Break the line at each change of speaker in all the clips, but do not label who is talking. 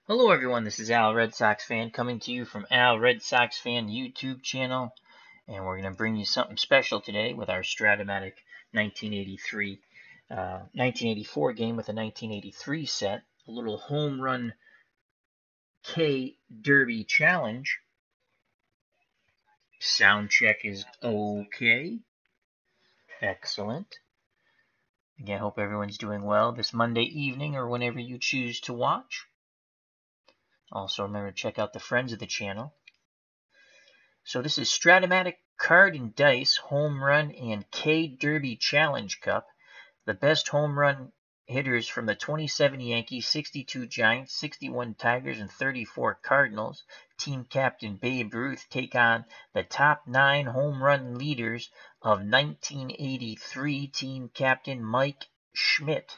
Hello everyone, this is Al Red Sox Fan coming to you from Al Red Sox Fan YouTube channel, and we're going to bring you something special today with our Strat-O-Matic 1984 game with a 1983 set, a little home run K Derby challenge. Sound check is okay. Excellent. Again, hope everyone's doing well this Monday evening or whenever you choose to watch. Also remember to check out the friends of the channel. So this is Strat-O-Matic Card and Dice Home Run and K Derby Challenge Cup. The best home run hitters from the 27 Yankees, 62 Giants, 61 Tigers, and 34 Cardinals. Team Captain Babe Ruth take on the top 9 home run leaders of 1983 Team Captain Mike Schmidt.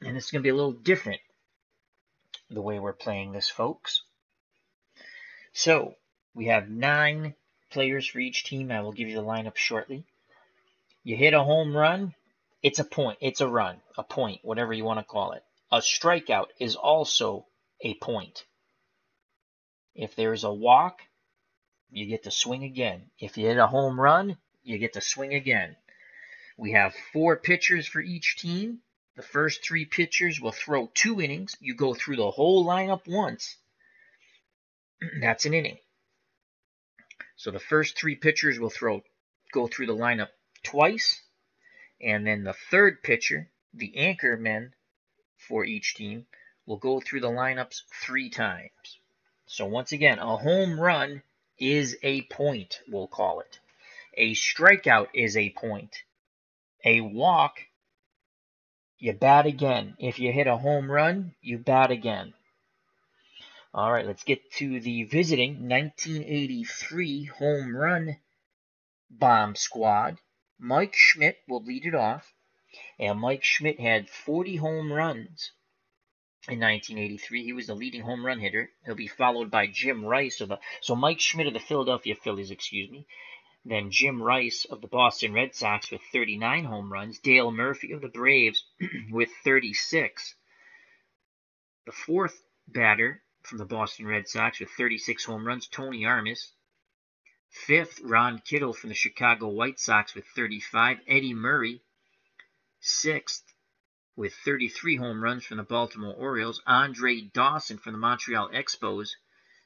And it's going to be a little different the way we're playing this, folks. So we have 9 players for each team. I will give you the lineup shortly. You hit a home run, it's a point. It's a run, a point, whatever you want to call it. A strikeout is also a point. If there is a walk, you get to swing again. If you hit a home run, you get to swing again. We have 4 pitchers for each team. The first 3 pitchers will throw 2 innings. You go through the whole lineup once. That's an inning. So the first 3 pitchers will go through the lineup twice, and then the third pitcher, the anchor men for each team, will go through the lineups 3 times. So once again, a home run is a point, we'll call it. A strikeout is a point. A walk, you bat again. If you hit a home run, you bat again. All right, let's get to the visiting 1983 home run bomb squad. Mike Schmidt will lead it off. And Mike Schmidt had 40 home runs in 1983. He was the leading home run hitter. He'll be followed by Jim Rice so Mike Schmidt of the Philadelphia Phillies, Then Jim Rice of the Boston Red Sox with 39 home runs. Dale Murphy of the Braves with 36. The fourth batter from the Boston Red Sox with 36 home runs, Tony Armas. Fifth, Ron Kittle from the Chicago White Sox with 35. Eddie Murray, sixth, with 33 home runs from the Baltimore Orioles. Andre Dawson from the Montreal Expos,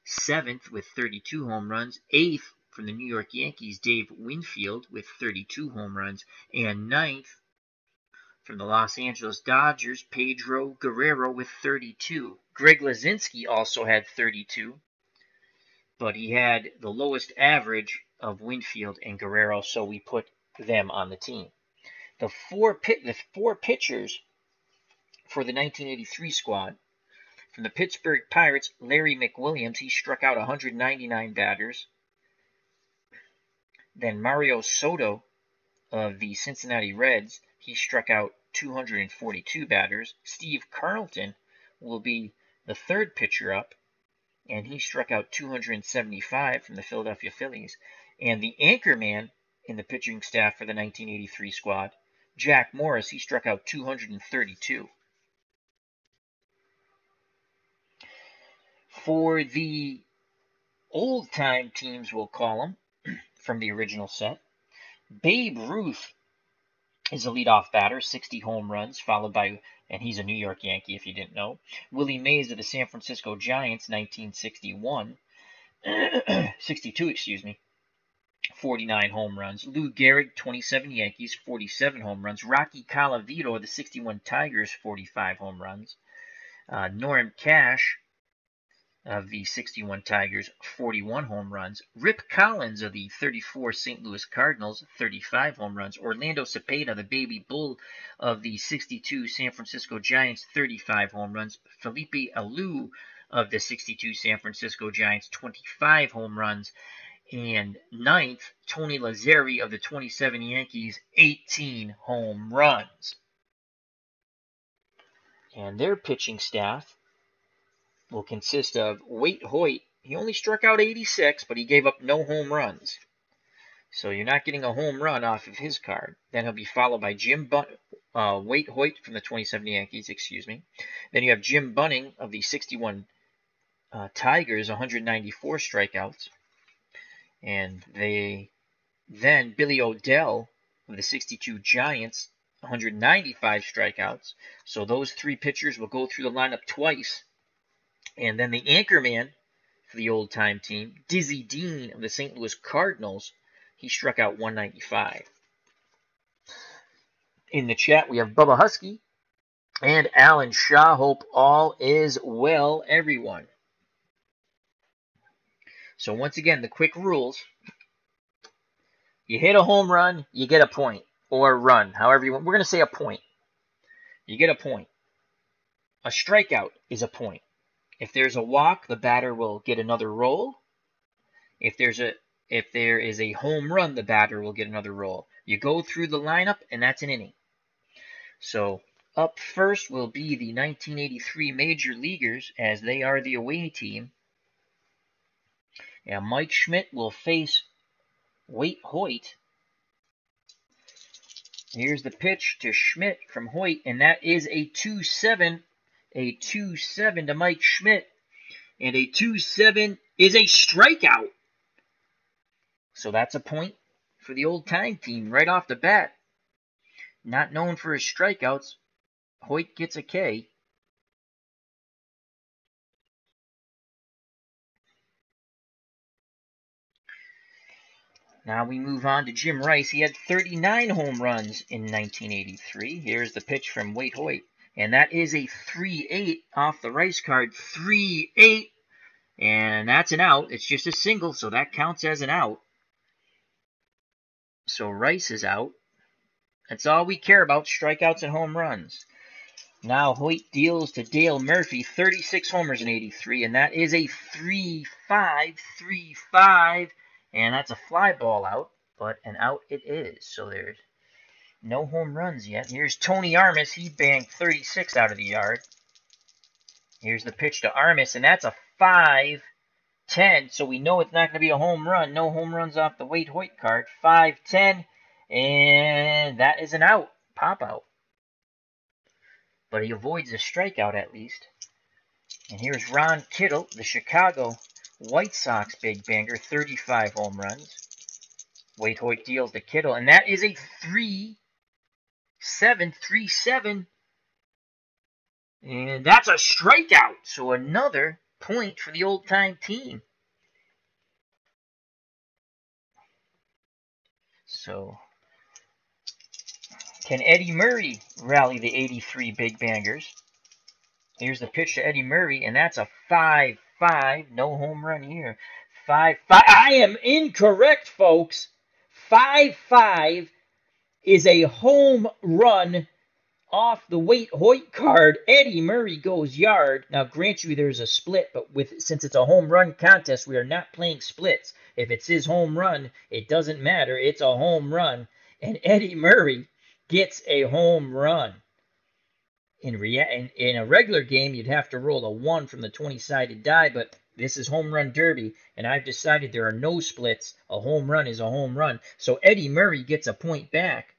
7th with 32 home runs. 8th from the New York Yankees, Dave Winfield with 32 home runs. And 9th from the Los Angeles Dodgers, Pedro Guerrero with 32. Greg Lazinski also had 32, but he had the lowest average of Winfield and Guerrero, so we put them on the team. The four pitchers for the 1983 squad. From the Pittsburgh Pirates, Larry McWilliams, he struck out 199 batters. Then Mario Soto of the Cincinnati Reds, he struck out 242 batters. Steve Carlton will be the third pitcher up, and he struck out 275 from the Philadelphia Phillies. And the anchor man in the pitching staff for the 1983 squad, Jack Morris, he struck out 232. For the old-time teams, we'll call them, from the original set, Babe Ruth is a leadoff batter, 60 home runs, followed by, and he's a New York Yankee if you didn't know, Willie Mays of the San Francisco Giants, 1962, 49 home runs. Lou Gehrig, 27 Yankees, 47 home runs. Rocky Colavito of the 61 Tigers, 45 home runs. Norm Cash of the 61 Tigers, 41 home runs. Rip Collins of the 34 St. Louis Cardinals, 35 home runs. Orlando Cepeda, the baby bull of the 62 San Francisco Giants, 35 home runs. Felipe Alou of the 62 San Francisco Giants, 25 home runs. And 9th, Tony Lazzeri of the 27 Yankees, 18 home runs. And their pitching staff will consist of Waite Hoyt. He only struck out 86, but he gave up no home runs. So you're not getting a home run off of his card. Then he'll be followed by Jim Waite Hoyt from the 27 Yankees, excuse me. Then you have Jim Bunning of the 61 Tigers, 194 strikeouts. And then Billy O'Dell of the 62 Giants, 195 strikeouts. So those three pitchers will go through the lineup twice. And then the anchorman for the old-time team, Dizzy Dean of the St. Louis Cardinals, he struck out 195. In the chat, we have Bubba Husky and Alan Shaw. Hope all is well, everyone. So once again, the quick rules. You hit a home run, you get a point. Or run, however you want. We're going to say a point. You get a point. A strikeout is a point. If there's a walk, the batter will get another roll. If there is a home run, the batter will get another roll. You go through the lineup, and that's an inning. So up first will be the 1983 Major Leaguers, as they are the away team. And Mike Schmidt will face Waite Hoyt. Here's the pitch to Schmidt from Hoyt, and that is a 2-7. A 2-7 to Mike Schmidt. And a 2-7 is a strikeout. So that's a point for the old-time team right off the bat. Not known for his strikeouts, Hoyt gets a K. Now we move on to Jim Rice. He had 39 home runs in 1983. Here's the pitch from Waite Hoyt. And that is a 3-8 off the Rice card. 3-8. And that's an out. It's just a single, so that counts as an out. So Rice is out. That's all we care about, strikeouts and home runs. Now Hoyt deals to Dale Murphy, 36 homers in 83, and that is a 3-5, 3-5. And that's a fly ball out, but an out it is. So there's no home runs yet. Here's Tony Armas. He banged 36 out of the yard. Here's the pitch to Armas, and that's a 5-10. So we know it's not going to be a home run. No home runs off the Waite Hoyt card. 5-10, and that is an out. Pop out. But he avoids a strikeout at least. And here's Ron Kittle, the Chicago White Sox big banger, 35 home runs. Waite Hoyt deals to Kittle, and that is a 3-7, 3-7. And that's a strikeout. So another point for the old-time team. So can Eddie Murray rally the 83 big bangers? Here's the pitch to Eddie Murray, and that's a 5-5. No home run here. 5-5. I am incorrect, folks. 5-5 is a home run off the Waite Hoyt card. Eddie Murray goes yard. Now, grant you there's a split, but since it's a home run contest, we are not playing splits. If it's his home run, it doesn't matter. It's a home run. And Eddie Murray gets a home run. In a regular game, you'd have to roll a 1 from the 20-sided die, but this is Home Run Derby, and I've decided there are no splits. A home run is a home run. So Eddie Murray gets a point back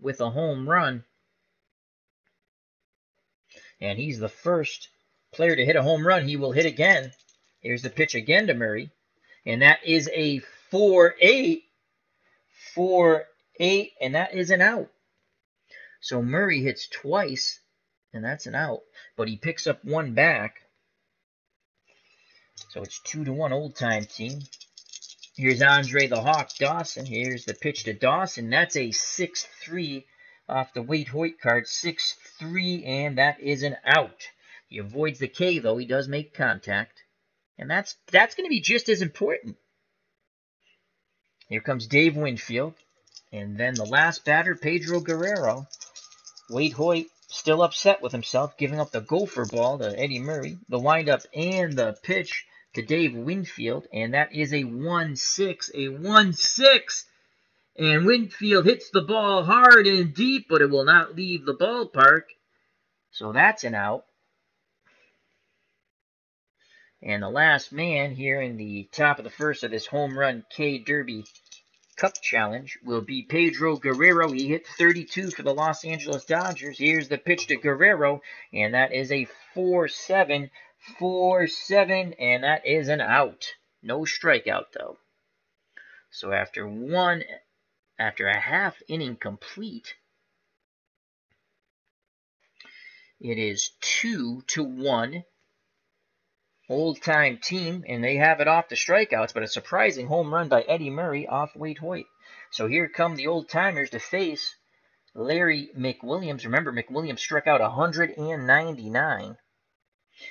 with a home run. And he's the first player to hit a home run. He will hit again. Here's the pitch again to Murray. And that is a 4-8. 4-8, and that is an out. So Murray hits twice, and that's an out. But he picks up one back. So it's 2-1 old-time team. Here's Andre the Hawk Dawson. Here's the pitch to Dawson. That's a 6-3 off the Waite Hoyt card. 6-3, and that is an out. He avoids the K, though. He does make contact. And that's going to be just as important. Here comes Dave Winfield. And then the last batter, Pedro Guerrero. Waite Hoyt still upset with himself, giving up the gopher ball to Eddie Murray. The windup and the pitch to Dave Winfield. And that is a 1-6. A 1-6. And Winfield hits the ball hard and deep, but it will not leave the ballpark. So that's an out. And the last man here in the top of the first of this home run K Derby Cup Challenge will be Pedro Guerrero. He hit 32 for the Los Angeles Dodgers. Here's the pitch to Guerrero, and that is a 4-7, 4-7, and that is an out. No strikeout, though. So after a half inning complete, it is 2-1. Old-time team, and they have it off the strikeouts, but a surprising home run by Eddie Murray off Wade Hoyt. So here come the old-timers to face Larry McWilliams. Remember, McWilliams struck out 199.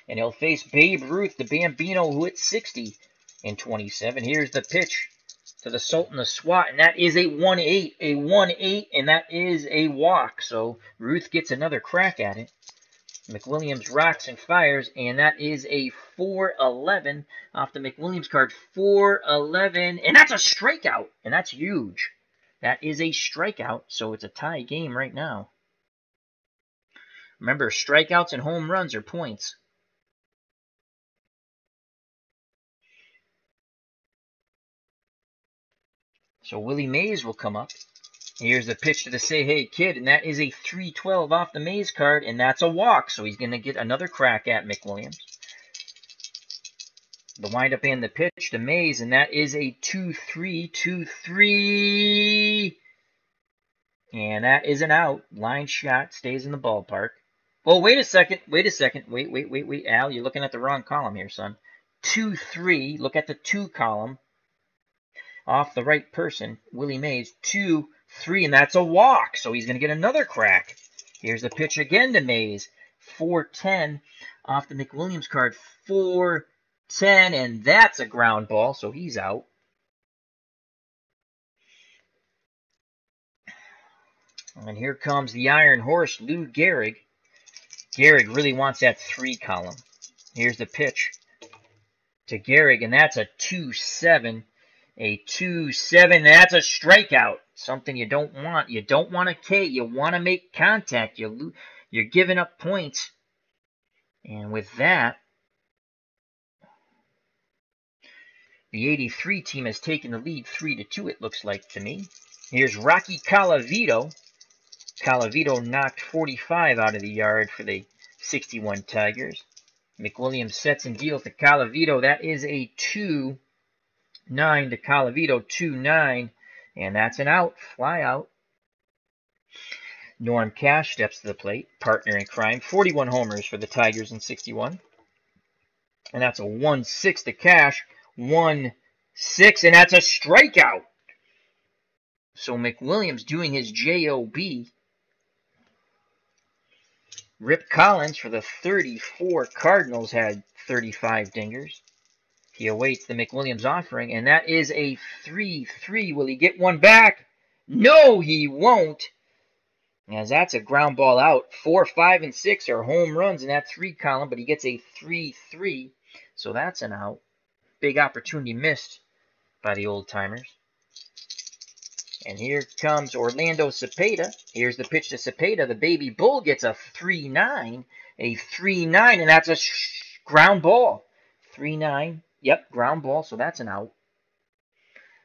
And he'll face Babe Ruth, the Bambino, who hit 60 in 27. Here's the pitch to the Sultan of SWAT, and that is a 1-8. A 1-8, and that is a walk. So Ruth gets another crack at it. McWilliams rocks and fires, and that is a 4-11 off the McWilliams card. 4-11, and that's a strikeout, and that's huge. That is a strikeout, so it's a tie game right now. Remember, strikeouts and home runs are points. So Willie Mays will come up. Here's the pitch to the Say Hey Kid, and that is a 3-12 off the Mays card, and that's a walk, so he's going to get another crack at McWilliams. The windup and the pitch to Mays, and that is a 2-3, 2-3, and that is an out. Line shot, stays in the ballpark. Oh, wait a second, wait, Al, you're looking at the wrong column here, son. 2-3, look at the 2 column. Off the right person, Willie Mays, 2-3, and that's a walk, so he's going to get another crack. Here's the pitch again to Mays, 4-10 off the McWilliams card, 4-10, and that's a ground ball, so he's out. And here comes the Iron Horse, Lou Gehrig. Gehrig really wants that 3 column. Here's the pitch to Gehrig, and that's a 2-7. A 2-7, that's a strikeout. Something you don't want. You don't want a K. You want to make contact. You're giving up points. And with that, the 83 team has taken the lead 3-2, it looks like to me. Here's Rocky Colavito. Colavito knocked 45 out of the yard for the 61 Tigers. McWilliams sets and deals to Colavito. That is a 2-9 to Colavito, 2-9, and that's an out, fly out. Norm Cash steps to the plate, partner in crime, 41 homers for the Tigers in 61. And that's a 1-6 to Cash, 1-6, and that's a strikeout. So McWilliams doing his J-O-B. Rip Collins for the 34 Cardinals had 35 dingers. He awaits the McWilliams offering, and that is a 3-3. Will he get one back? No, he won't. As that's a ground ball out. 4, 5, and 6 are home runs in that 3 column, but he gets a 3-3. So that's an out. Big opportunity missed by the old-timers. And here comes Orlando Cepeda. Here's the pitch to Cepeda. The baby bull gets a 3-9. A 3-9, and that's a ground ball. 3-9. Yep, ground ball, so that's an out.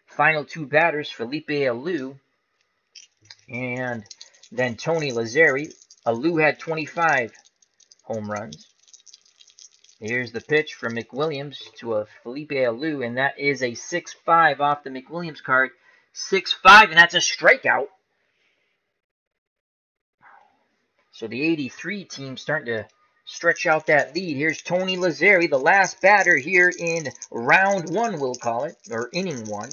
Final 2 batters, Felipe Alou and then Tony Lazzeri. Alou had 25 home runs. Here's the pitch from McWilliams to a Felipe Alou, and that is a 6-5 off the McWilliams card. 6-5, and that's a strikeout. So the 83 team starting to stretch out that lead. Here's Tony Lazzeri, the last batter here in round 1, we'll call it, or inning 1.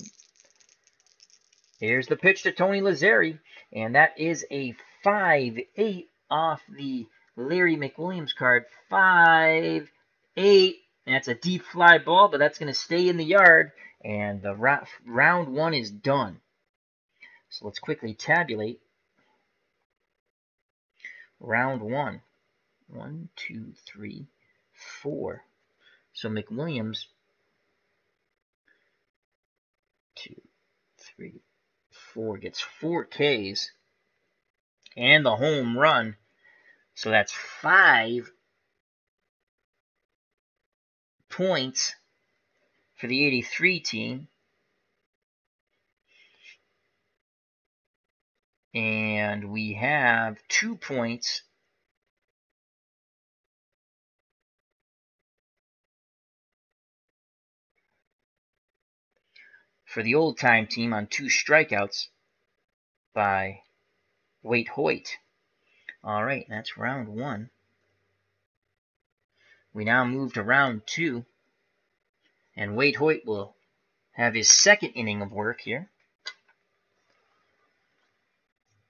Here's the pitch to Tony Lazzeri, and that is a 5-8 off the Larry McWilliams card. 5-8, and that's a deep fly ball, but that's going to stay in the yard, and the round 1 is done. So let's quickly tabulate. Round 1. 1, 2, 3, 4. So McWilliams, 2, 3, 4 gets 4 Ks and the home run. So that's 5 points for the 83 team. And we have 2 points for the old-time team on 2 strikeouts by Waite Hoyt. All right, that's round 1. We now move to round 2, and Waite Hoyt will have his second inning of work here.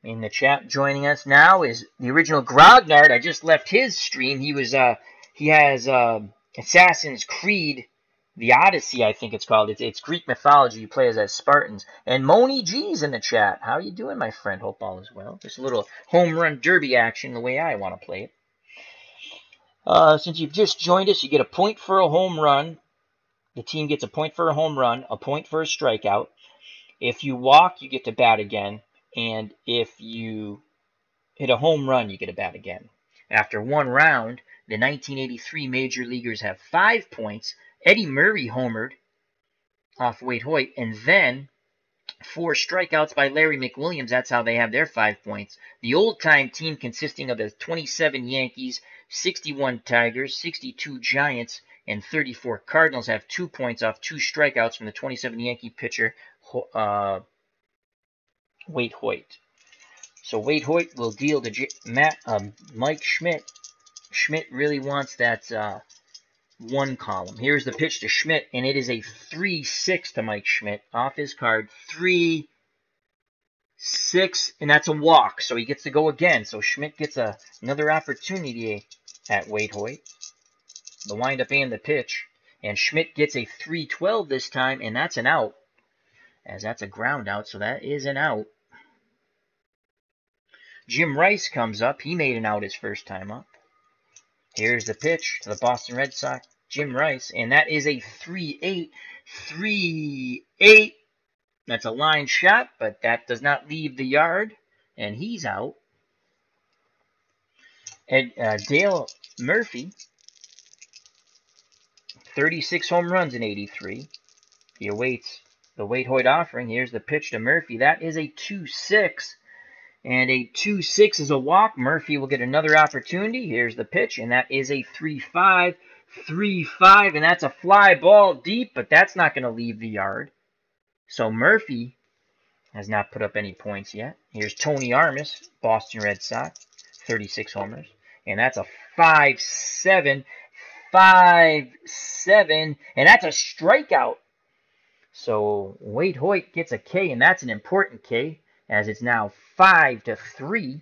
In the chat joining us now is the original Grognard. I just left his stream. He has Assassin's Creed, the Odyssey, I think it's called. It's Greek mythology. You play as Spartans. And Moni G's in the chat. How you doing, my friend? Hope all is well. Just a little home run derby action the way I want to play it. Since you've just joined us, you get a point for a home run. The team gets a point for a home run, a point for a strikeout. If you walk, you get to bat again. And if you hit a home run, you get to bat again. After 1 round, the 1983 Major Leaguers have 5 points. Eddie Murray homered off Waite Hoyt, and then 4 strikeouts by Larry McWilliams. That's how they have their 5 points. The old-time team consisting of the 27 Yankees, 61 Tigers, 62 Giants, and 34 Cardinals have 2 points off 2 strikeouts from the 27 Yankee pitcher, Waite Hoyt. So Waite Hoyt will deal to Mike Schmidt. Schmidt really wants that 1 column. Here's the pitch to Schmidt, and it is a 3-6 to Mike Schmidt. Off his card, 3-6, and that's a walk, so he gets to go again. So Schmidt gets another opportunity at Waite Hoyt. The windup and the pitch. And Schmidt gets a 3-12 this time, and that's an out, as that's a ground out, so that is an out. Jim Rice comes up. He made an out his first time up. Here's the pitch to the Boston Red Sox, Jim Rice, and that is a 3-8. 3-8. That's a line shot, but that does not leave the yard, and he's out. Dale Murphy, 36 home runs in 83. He awaits the Waite Hoyt offering. Here's the pitch to Murphy. That is a 2-6. And a 2-6 is a walk. Murphy will get another opportunity. Here's the pitch, and that is a 3-5. 3-5, and that's a fly ball deep, but that's not going to leave the yard. So Murphy has not put up any points yet. Here's Tony Armas, Boston Red Sox, 36 homers. And that's a 5-7. 5-7, and that's a strikeout. So Waite Hoyt gets a K, and that's an important K, as it's now 5-3.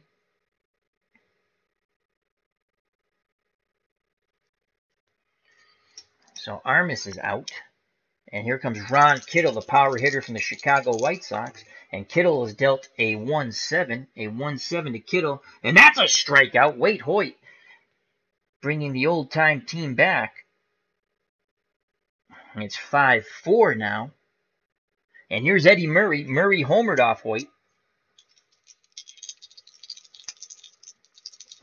So Armas is out. And here comes Ron Kittle, the power hitter from the Chicago White Sox. And Kittle is dealt a 1-7. A 1-7 to Kittle. And that's a strikeout. Waite Hoyt bringing the old-time team back. It's 5-4 now. And here's Eddie Murray. Murray homered off Hoyt.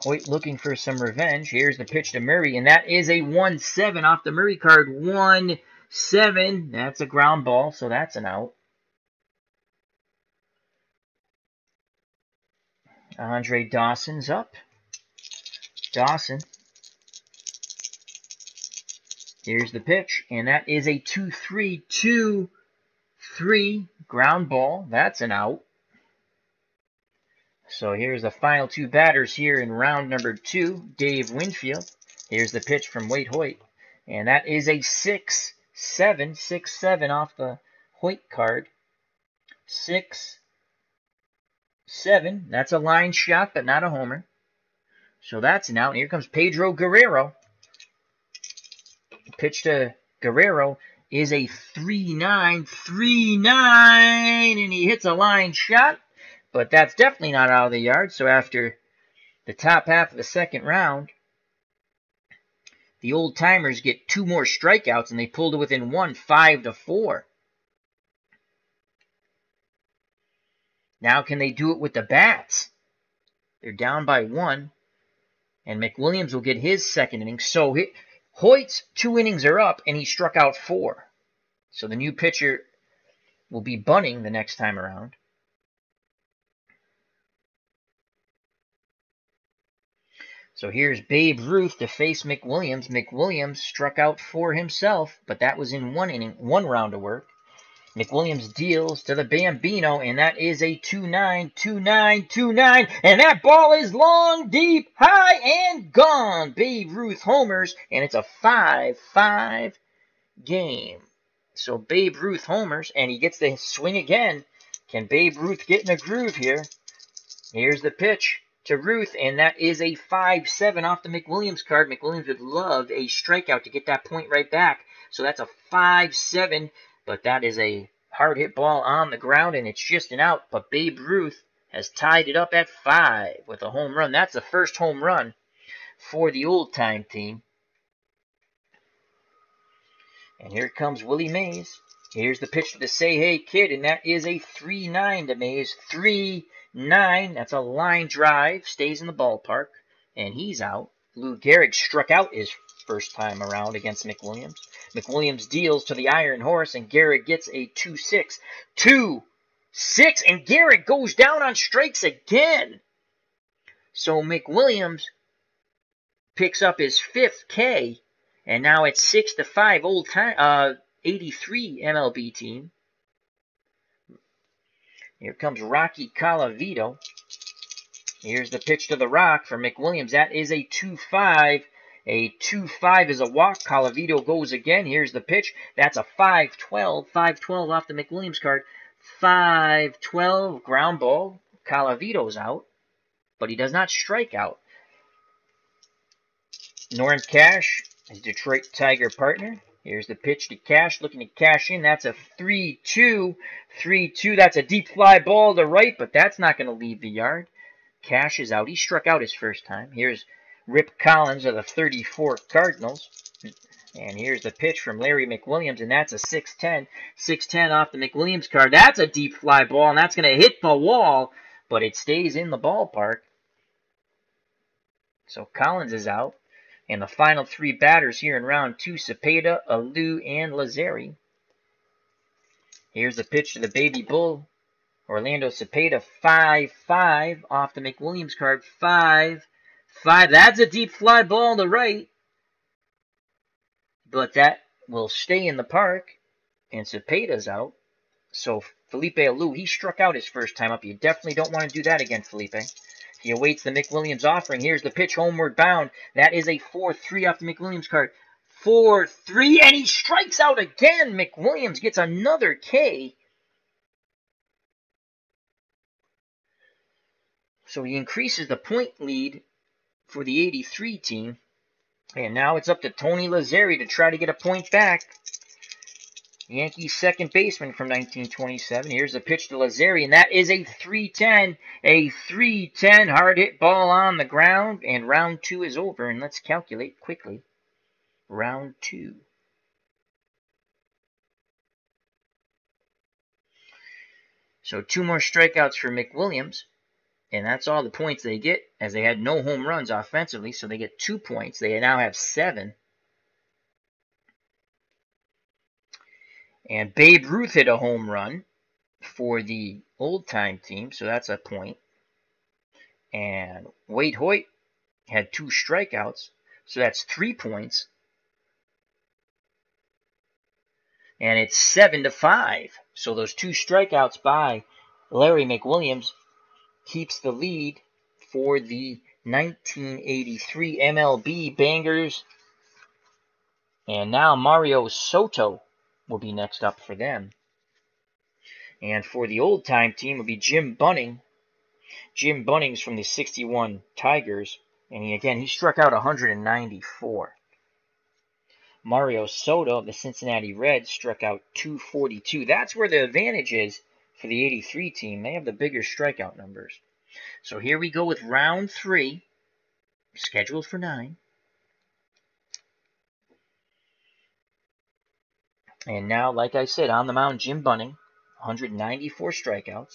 Hoyt looking for some revenge. Here's the pitch to Murray, and that is a 1-7 off the Murray card. 1-7. That's a ground ball, so that's an out. Andre Dawson's up. Dawson. Here's the pitch, and that is a 2-3. 2-3 ground ball. That's an out. So here's the final 2 batters here in round number 2. Dave Winfield. Here's the pitch from Waite Hoyt. And that is a 6-7. 6-7 off the Hoyt card. 6-7. That's a line shot, but not a homer. So that's an out. And here comes Pedro Guerrero. The pitch to Guerrero is a 3-9. 3-9. And he hits a line shot. But that's definitely not out of the yard. So after the top half of the second round, the old-timers get 2 more strikeouts, and they pulled it within 1, 5-4. Now can they do it with the bats? They're down by 1, and McWilliams will get his second inning. So Hoyt's 2 innings are up, and he struck out 4. So the new pitcher will be bunting the next time around. So here's Babe Ruth to face McWilliams. McWilliams struck out for himself, but that was in one inning, one round of work. McWilliams deals to the Bambino, and that is a 2-9, 2-9, 2-9, and that ball is long, deep, high, and gone. Babe Ruth homers, and it's a 5-5 game. So Babe Ruth homers, and he gets the swing again. Can Babe Ruth get in a groove here? Here's the pitch to Ruth, and that is a 5-7 off the McWilliams card. McWilliams would love a strikeout to get that point right back. So that's a 5-7, but that is a hard hit ball on the ground, and it's just an out. But Babe Ruth has tied it up at 5 with a home run. That's the first home run for the old-time team. And here comes Willie Mays. Here's the pitch to the Say Hey Kid, and that is a 3-9 to Mays. 3-9. That's a line drive. Stays in the ballpark, and he's out. Lou Gehrig struck out his first time around against McWilliams. McWilliams deals to the Iron Horse, and Gehrig gets a 2-6. 2-6, and Gehrig goes down on strikes again. So McWilliams picks up his 5th K, and now it's 6-5, old time, 83 MLB team. Here comes Rocky Colavito. Here's the pitch to the Rock for McWilliams. That is a 2-5. A 2-5 is a walk. Colavito goes again. Here's the pitch. That's a 5-12. 5-12 off the McWilliams card. 5-12 ground ball. Colavito's out, but he does not strike out. Norm Cash, his Detroit Tiger partner. Here's the pitch to Cash, looking to cash in. That's a 3-2. 3-2. That's a deep fly ball to right, but that's not going to leave the yard. Cash is out. He struck out his first time. Here's Rip Collins of the 34 Cardinals. And here's the pitch from Larry McWilliams, and that's a 6-10. 6-10 off the McWilliams card. That's a deep fly ball, and that's going to hit the wall, but it stays in the ballpark. So Collins is out. And the final 3 batters here in round 2, Cepeda, Alou, and Lazzeri. Here's the pitch to the Baby Bull. Orlando Cepeda, 5-5 off the McWilliams card. 5-5. That's a deep fly ball to right. But that will stay in the park. And Cepeda's out. So Felipe Alou, he struck out his first time up. You definitely don't want to do that again, Felipe. He awaits the McWilliams offering. Here's the pitch, homeward bound. That is a 4-3 off the McWilliams card. 4-3, and he strikes out again. McWilliams gets another K. So he increases the point lead for the 83 team. And now it's up to Tony Lazzeri to try to get a point back. Yankees second baseman from 1927. Here's the pitch to Lazzeri, and that is a 3-10. A 3-10 hard hit ball on the ground, and round 2 is over. And let's calculate quickly. Round 2. So 2 more strikeouts for McWilliams, and that's all the points they get, as they had no home runs offensively, so they get 2 points. They now have 7. And Babe Ruth hit a home run for the old-time team, so that's a point. And Wade Hoyt had 2 strikeouts, so that's 3 points. And it's 7-5. So those 2 strikeouts by Larry McWilliams keeps the lead for the 1983 MLB Bangers. And now Mario Soto will be next up for them. And for the old-time team will be Jim Bunning. Jim Bunning's from the 61 Tigers. And he struck out 194. Mario Soto of the Cincinnati Reds struck out 242. That's where the advantage is for the 83 team. They have the bigger strikeout numbers. So here we go with round 3, scheduled for 9. And now, like I said, on the mound, Jim Bunning, 194 strikeouts.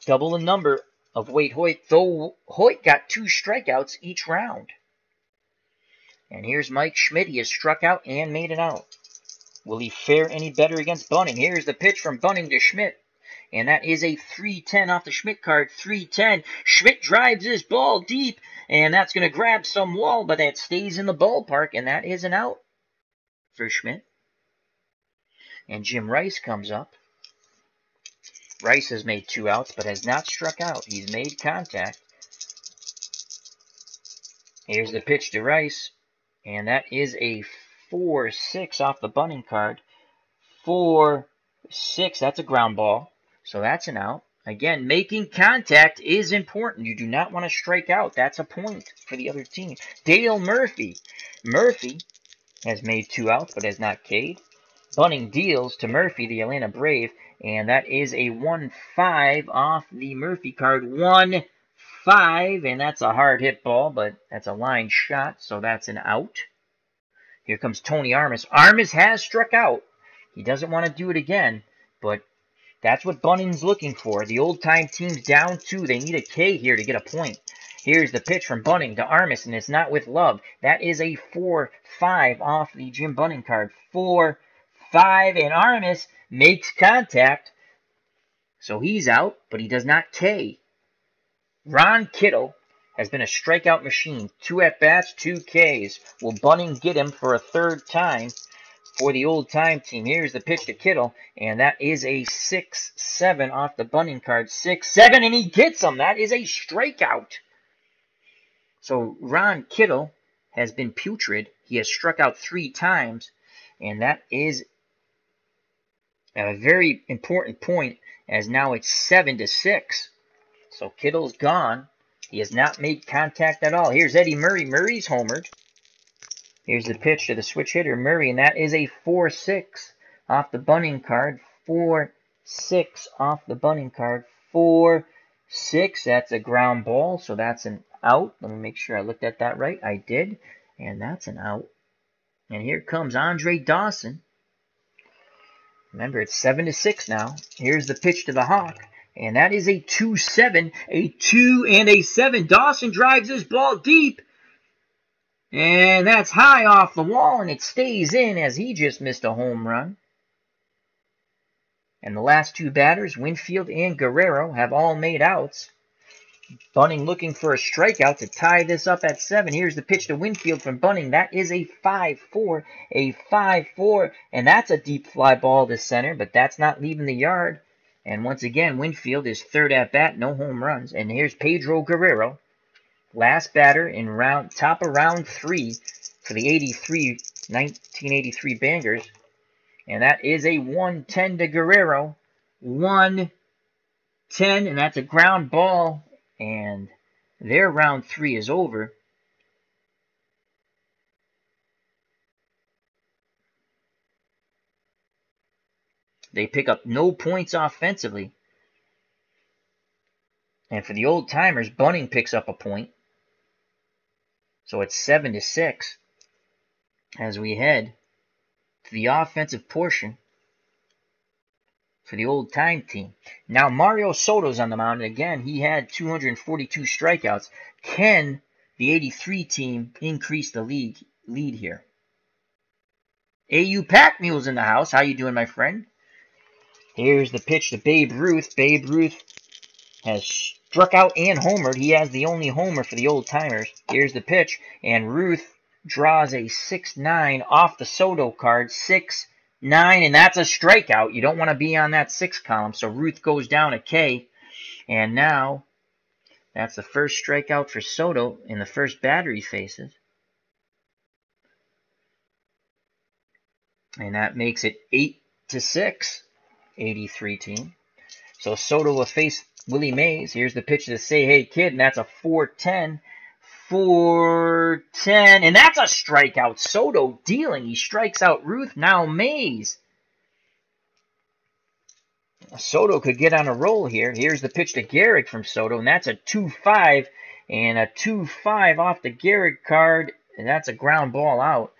Double the number of Wade Hoyt, though Hoyt got 2 strikeouts each round. And here's Mike Schmidt. He has struck out and made it out. Will he fare any better against Bunning? Here's the pitch from Bunning to Schmidt. and that is a 310 off the Schmidt card. 310. Schmidt drives this ball deep, and that's going to grab some wall, but that stays in the ballpark, and that is an out for Schmidt. And Jim Rice comes up. Rice has made 2 outs, but has not struck out. He's made contact. Here's the pitch to Rice, and that is a 4-6 off the bunting card. 4-6, that's a ground ball, so that's an out. Again, making contact is important. You do not want to strike out. That's a point for the other team. Dale Murphy. Murphy has made 2 outs, but has not K'd. Bunting deals to Murphy, the Atlanta Brave, and that is a 1-5 off the Murphy card. 1-5, and that's a hard hit ball, but that's a line shot, so that's an out. Here comes Tony Armas. Armas has struck out. He doesn't want to do it again, but that's what Bunting's looking for. The old-time team's down 2. They need a K here to get a point. Here's the pitch from Bunting to Armas, and it's not with love. That is a 4-5 off the Jim Bunting card. 4-5, and Armas makes contact. So he's out, but he does not K. Ron Kittle has been a strikeout machine. 2 at-bats, 2 Ks. Will Bunting get him for a 3rd time for the old-time team? Here's the pitch to Kittle, and that is a 6-7 off the Bunting card. 6-7, and he gets him. That is a strikeout. So Ron Kittle has been putrid. He has struck out 3 times, and that is a very important point, as now it's 7-6. So Kittle's gone. He has not made contact at all. Here's Eddie Murray. Murray's homered. Here's the pitch to the switch hitter, Murray, and that is a 4-6 off the Bunting card. 4-6 off the Bunting card. 4-6. That's a ground ball, so that's an out. Let me make sure I looked at that right. I did, and that's an out. And here comes Andre Dawson. Remember, it's 7-6 now. Here's the pitch to the Hawk, and that is a 2-7. A 2 and a 7. Dawson drives this ball deep, and that's high off the wall, and it stays in as he just missed a home run. And the last 2 batters, Winfield and Guerrero, have all made outs. Bunting looking for a strikeout to tie this up at 7. Here's the pitch to Winfield from Bunting. That is a 5-4. A 5-4. And that's a deep fly ball to center, but that's not leaving the yard. And once again, Winfield is 3rd at bat, no home runs. And here's Pedro Guerrero, last batter in top of round 3 for the 1983 Bangers. And that is a 1-10 to Guerrero. 1-10, and that's a ground ball. And their round 3 is over. They pick up no points offensively. And for the old timers, Bunting picks up a point. So it's 7-6 as we head to the offensive portion for the old-time team. Now, Mario Soto's on the mound, and again, he had 242 strikeouts. Can the 83 team increase the lead here? AU Pack Mule's in the house. How you doing, my friend? Here's the pitch to Babe Ruth. Babe Ruth has struck out and homered. He has the only homer for the old-timers. Here's the pitch, and Ruth draws a 6-9 off the Soto card. 6-9, and that's a strikeout. You don't want to be on that 6 column, so Ruth goes down a K. And now, that's the first strikeout for Soto in the first batter he faces. And that makes it 8-6, 83 team. So Soto will face Willie Mays. Here's the pitch to Say Hey Kid, and that's a 4-10. 4-10, and that's a strikeout. Soto dealing. He strikes out Ruth. Now Mays. Soto could get on a roll here. Here's the pitch to Garrick from Soto, and that's a 2-5. And a 2-5 off the Garrick card, and that's a ground ball out.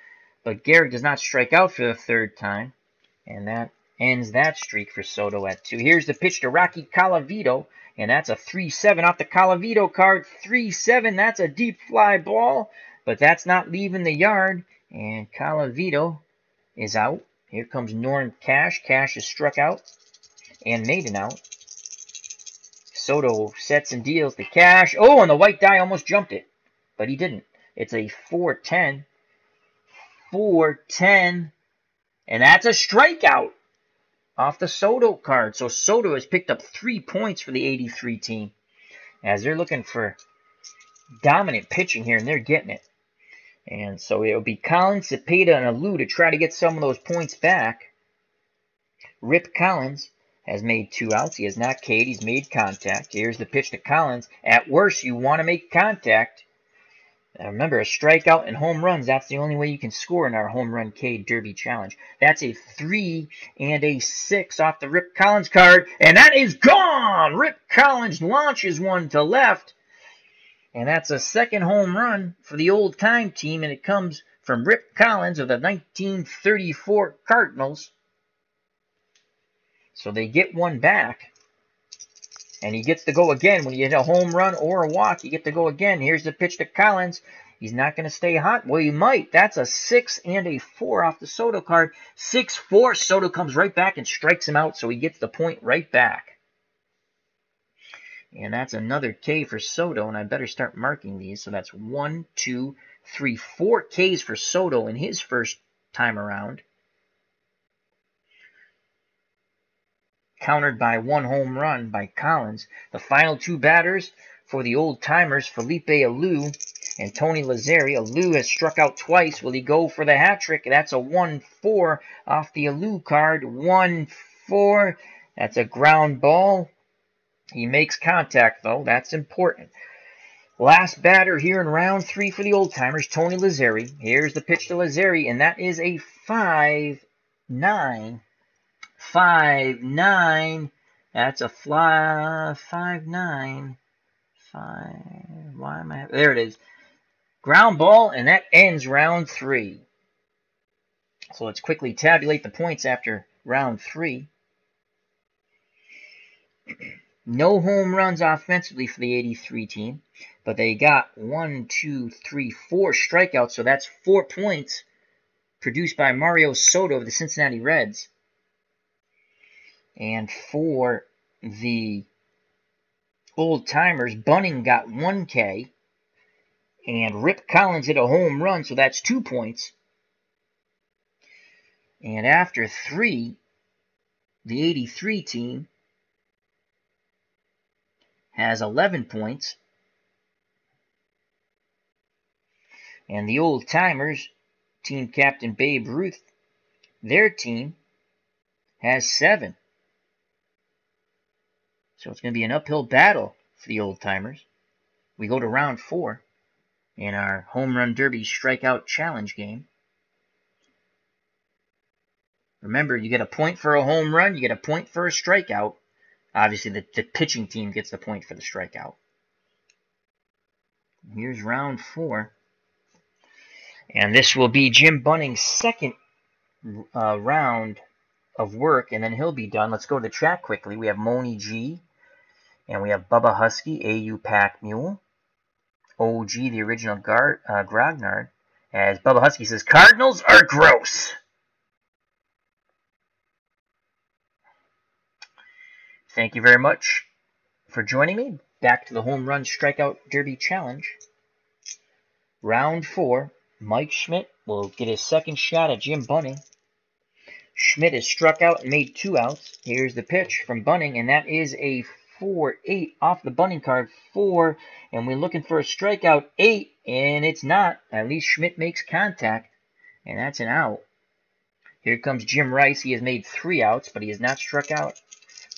But Garrick does not strike out for the 3rd time, and that ends that streak for Soto at 2. Here's the pitch to Rocky Colavito, and that's a 3-7 off the Colavito card. 3-7, that's a deep fly ball, but that's not leaving the yard, and Colavito is out. Here comes Norm Cash. Cash is struck out and made an out. Soto sets and deals the cash. Oh, and the white die almost jumped it, but he didn't. It's a 4-10. 4-10. And that's a strikeout off the Soto card. So Soto has picked up 3 points for the 83 team, as they're looking for dominant pitching here, and they're getting it. And so it'll be Collins, Cepeda, and Alou to try to get some of those points back. Rip Collins has made 2 outs. He has not K'd. He's made contact. Here's the pitch to Collins. At worst, you want to make contact. Now remember, a strikeout and home runs, that's the only way you can score in our Home Run K Derby Challenge. That's a 3 and a 6 off the Rip Collins card, and that is gone! Rip Collins launches one to left, and that's a second home run for the Old Time team, and it comes from Rip Collins of the 1934 Cardinals. So they get one back. And he gets to go again. When you hit a home run or a walk, you get to go again. Here's the pitch to Collins. He's not going to stay hot. Well, he might. That's a 6 and a 4 off the Soto card. 6-4. Soto comes right back and strikes him out, so he gets the point right back. And that's another K for Soto, and I better start marking these. So that's 1, 2, 3, 4 Ks for Soto in his first time around. Countered by 1 home run by Collins. The final 2 batters for the Old Timers, Felipe Alou and Tony Lazzeri. Alou has struck out twice. Will he go for the hat trick? That's a 1-4 off the Alou card. 1-4. That's a ground ball. He makes contact, though. That's important. Last batter here in round 3 for the Old Timers, Tony Lazzeri. Here's the pitch to Lazzeri, and that is a 5-9. 5-9. That's a fly. 5-9. 5. Why am I? There it is. Ground ball, and that ends round 3. So let's quickly tabulate the points after round 3. No home runs offensively for the 83 team, but they got 1, 2, 3, 4 strikeouts, so that's 4 points produced by Mario Soto of the Cincinnati Reds. And for the Old Timers, Bunning got 1 K, and Rip Collins hit a home run, so that's 2 points. And after 3, the 83 team has 11 points. And the Old Timers, Team Captain Babe Ruth, their team has 7. So it's going to be an uphill battle for the Old Timers. We go to round 4 in our Home Run Derby Strikeout Challenge game. Remember, you get a point for a home run, you get a point for a strikeout. Obviously, the pitching team gets the point for the strikeout. Here's round 4. And this will be Jim Bunning's second round of work, and then he'll be done. Let's go to the chat quickly. We have Moni G, and we have Bubba Husky, AU Pack Mule, OG, the original Grognard, as Bubba Husky says, Cardinals are gross. Thank you very much for joining me. Back to the Home Run Strikeout Derby Challenge. Round 4, Mike Schmidt will get his second shot at Jim Bunning. Schmidt has struck out and made 2 outs. Here's the pitch from Bunning, and that is a 4-8 off the Bunning card. 4, and we're looking for a strikeout. 8, and it's not. At least Schmidt makes contact, and that's an out. Here comes Jim Rice. He has made 3 outs, but he has not struck out.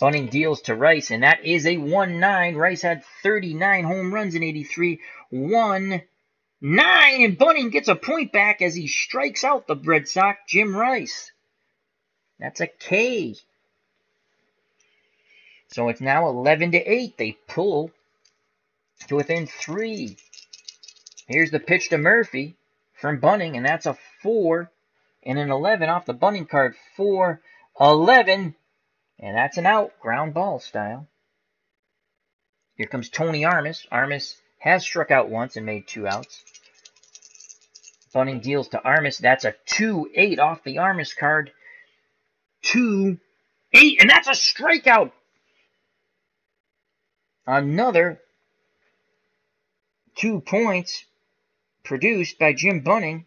Bunning deals to Rice, and that is a 1-9. Rice had 39 home runs in 83. 1-9, and Bunning gets a point back as he strikes out the Red Sox, Jim Rice. That's a K. So it's now 11-8. They pull to within 3. Here's the pitch to Murphy from Bunning, and that's a 4 and an 11 off the Bunning card. 4-11. And that's an out, ground ball style. Here comes Tony Armas. Armas has struck out once and made 2 outs. Bunning deals to Armas. That's a 2-8 off the Armas card. 2-8, and that's a strikeout. another 2 points produced by Jim Bunning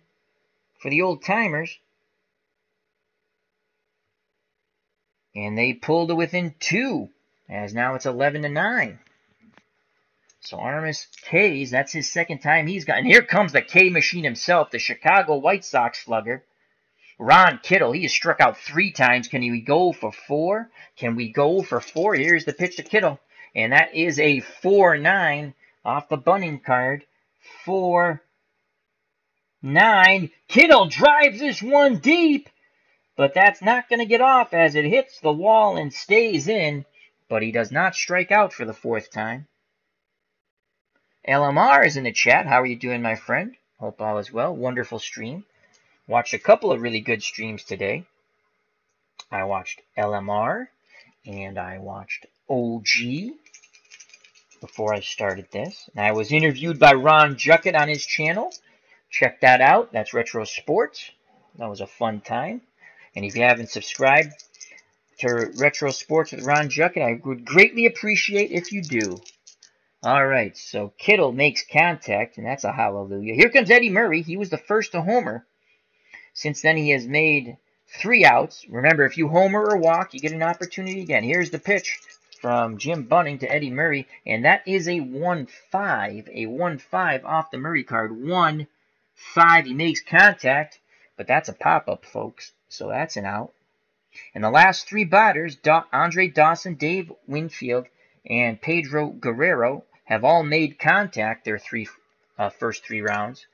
for the Old Timers. And they pulled it within 2, as now it's 11-9. So Armis K's, that's his second time he's gotten. Here comes the K machine himself, the Chicago White Sox slugger, Ron Kittle. He has struck out 3 times. Can we go for 4? Can we go for 4? Here's the pitch to Kittle. And that is a 4-9 off the Bunning card. 4-9. Kittle drives this one deep. But that's not going to get off as it hits the wall and stays in. But he does not strike out for the 4th time. LMR is in the chat. How are you doing, my friend? Hope all is well. Wonderful stream. Watched a couple of really good streams today. I watched LMR and I watched OG before I started this. And I was interviewed by Ron Juckett on his channel. Check that out. That's Retro Sports. That was a fun time. And if you haven't subscribed to Retro Sports with Ron Juckett, I would greatly appreciate if you do. All right, so Kittle makes contact, and that's a hallelujah. Here comes Eddie Murray. He was the first to homer. Since then, he has made 3 outs. Remember, if you homer or walk, you get an opportunity again. Here's the pitch from Jim Bunning to Eddie Murray, and that is a 1-5. A 1-5 off the Murray card. 1-5. He makes contact, but that's a pop-up, folks. So that's an out. And the last 3 batters, Andre Dawson, Dave Winfield, and Pedro Guerrero, have all made contact their first 3 rounds.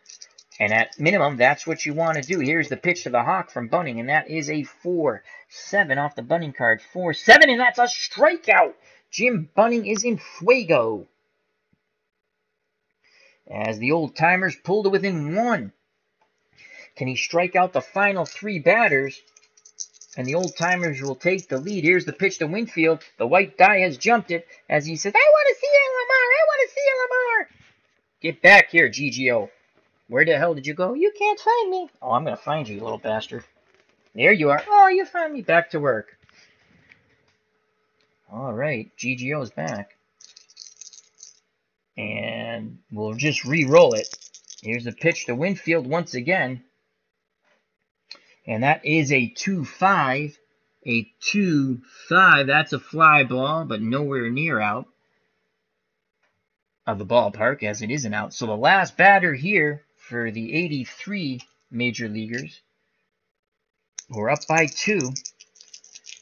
And at minimum, that's what you want to do. Here's the pitch to the Hawk from Bunning, and that is a 4-7 off the Bunning card. 4-7, and that's a strikeout. Jim Bunning is in fuego. As the Old Timers pulled to within 1. Can he strike out the final 3 batters? And the Old Timers will take the lead. Here's the pitch to Winfield. The white die has jumped it as he says, I want to see LMR. I want to see LMR. Get back here, GGO. Where the hell did you go? You can't find me. Oh, I'm going to find you, you little bastard. There you are. Oh, you found me. Back to work. All right. GGO's back. And we'll just re-roll it. Here's the pitch to Winfield once again. And that is a 2-5. A 2-5. That's a fly ball, but nowhere near out of the ballpark, as it is an out. So the last batter here for the 83 Major Leaguers, who are up by 2,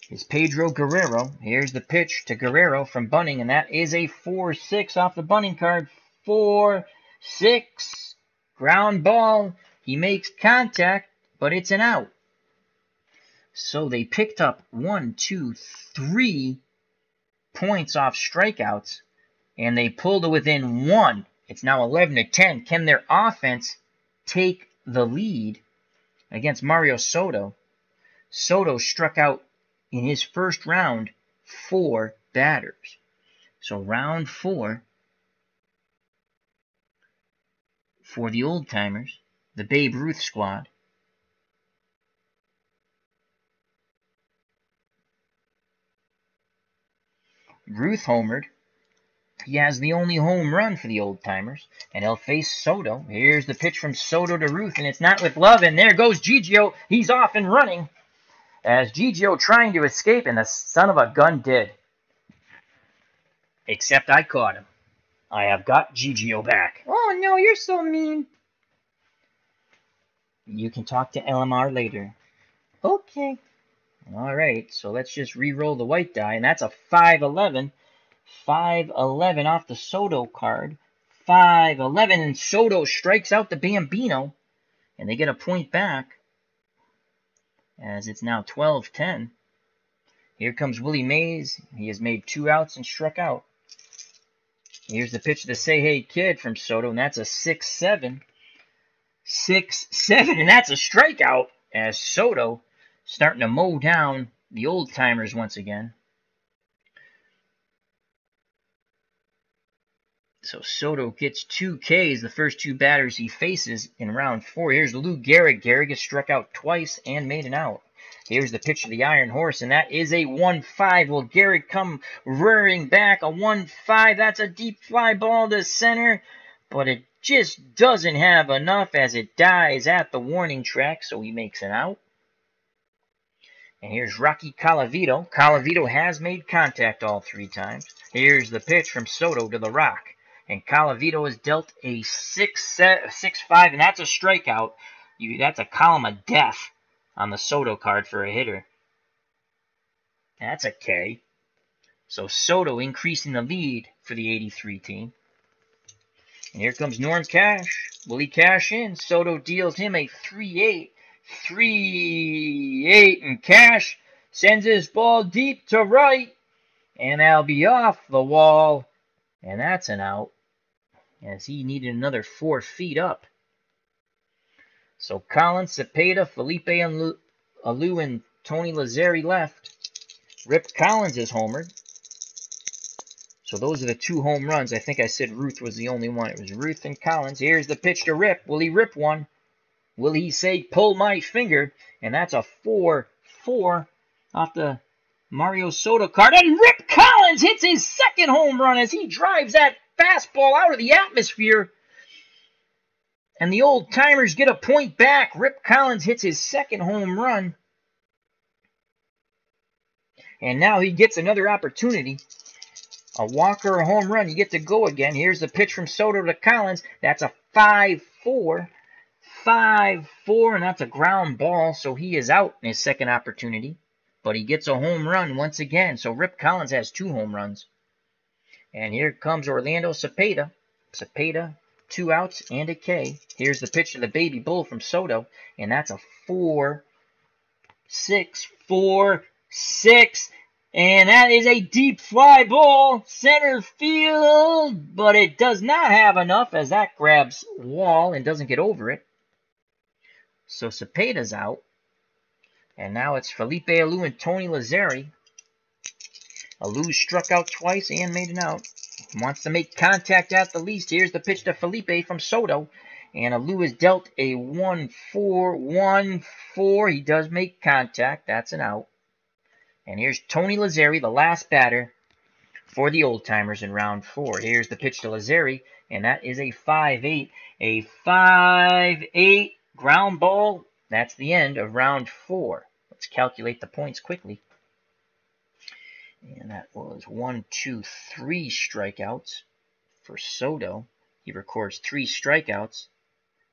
is Pedro Guerrero. Here's the pitch to Guerrero from Bunning, and that is a 4-6 off the Bunning card. 4-6. Ground ball. He makes contact, but it's an out. So they picked up 1, 2, 3 points off strikeouts, and they pulled it within 1. It's now 11-10. Can their offense take the lead against Mario Soto? Soto struck out in his first round 4 batters. So round 4 for the Old Timers, the Babe Ruth squad. Ruth homered. He has the only home run for the Old Timers, and he'll face Soto. Here's the pitch from Soto to Ruth, and it's not with love, and there goes Gigio. He's off and running as Gigio trying to escape, and the son of a gun did. Except I caught him. I have got Gigio back. Oh, no, you're so mean. You can talk to LMR later. Okay. All right, so let's just re-roll the white die, and that's a 5-11. 5-11 off the Soto card. 5-11, and Soto strikes out the Bambino, and they get a point back, as it's now 12-10. Here comes Willie Mays. He has made 2 outs and struck out. Here's the pitch to the Say Hey Kid from Soto, and that's a 6-7. 6-7, and that's a strikeout, as Soto starting to mow down the Old Timers once again. So Soto gets 2 Ks, the first 2 batters he faces in round 4. Here's Lou Gehrig. Gehrig has struck out twice and made an out. Here's the pitch of the Iron Horse, and that is a 1-5. Will Garrett come rearing back? A 1-5. That's a deep fly ball to center, but it just doesn't have enough as it dies at the warning track, so he makes an out. And here's Rocky Colavito. Colavito has made contact all 3 times. Here's the pitch from Soto to the Rock. And Colavito has dealt a 6-5, and that's a strikeout. That's a column of death on the Soto card for a hitter. That's a K. So Soto increasing the lead for the 83 team. And here comes Norm Cash. Will he cash in? Soto deals him a 3-8. 3-8, and Cash sends his ball deep to right, and that'll be off the wall, and that's an out, as he needed another 4 feet up. So Collins, Cepeda, Felipe Alou, and Tony Lazzeri left. Rip Collins is homered. So those are the 2 home runs. I think I said Ruth was the only one. It was Ruth and Collins. Here's the pitch to Rip. Will he rip one? Will he say, pull my finger? And that's a 4-4 off the Mario Soto card. And Rip Collins hits his 2nd home run as he drives that fastball out of the atmosphere. And the old timers get a point back. Rip Collins hits his 2nd home run. And now he gets another opportunity. A walk or a home run. You get to go again. Here's the pitch from Soto to Collins. That's a 5-4. 5-4, and that's a ground ball, so he is out in his 2nd opportunity. But he gets a home run once again, so Rip Collins has 2 home runs. And here comes Orlando Cepeda. Cepeda, 2 outs and a K. Here's the pitch to the baby bull from Soto, and that's a 4-6, 4-6. And that is a deep fly ball, center field, but it does not have enough as that grabs wall and doesn't get over it. So Cepeda's out. And now it's Felipe Alou and Tony Lazzeri. Alou struck out twice and made an out. Wants to make contact at the least. Here's the pitch to Felipe from Soto. And Alou is dealt a 1-4, 1-4. He does make contact. That's an out. And here's Tony Lazzeri, the last batter for the old timers in round 4. Here's the pitch to Lazzeri. And that is a 5-8. A 5-8. Ground ball, that's the end of round 4. Let's calculate the points quickly. And that was 1, 2, 3 strikeouts for Soto. He records 3 strikeouts,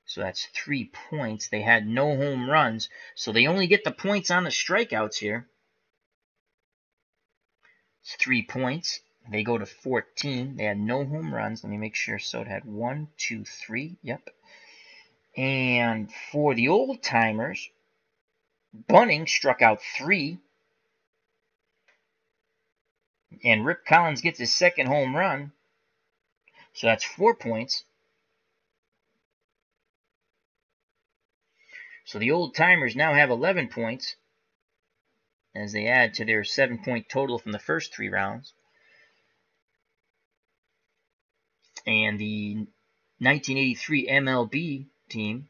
so that's 3 points. They had no home runs, so they only get the points on the strikeouts here. It's 3 points. They go to 14. They had no home runs. Let me make sure Soto had 1, 2, 3. Yep. And for the old timers, Bunning struck out 3. And Rip Collins gets his 2nd home run. So that's 4 points. So the old timers now have 11 points as they add to their 7-point total from the first 3 rounds. And the 1983 MLB team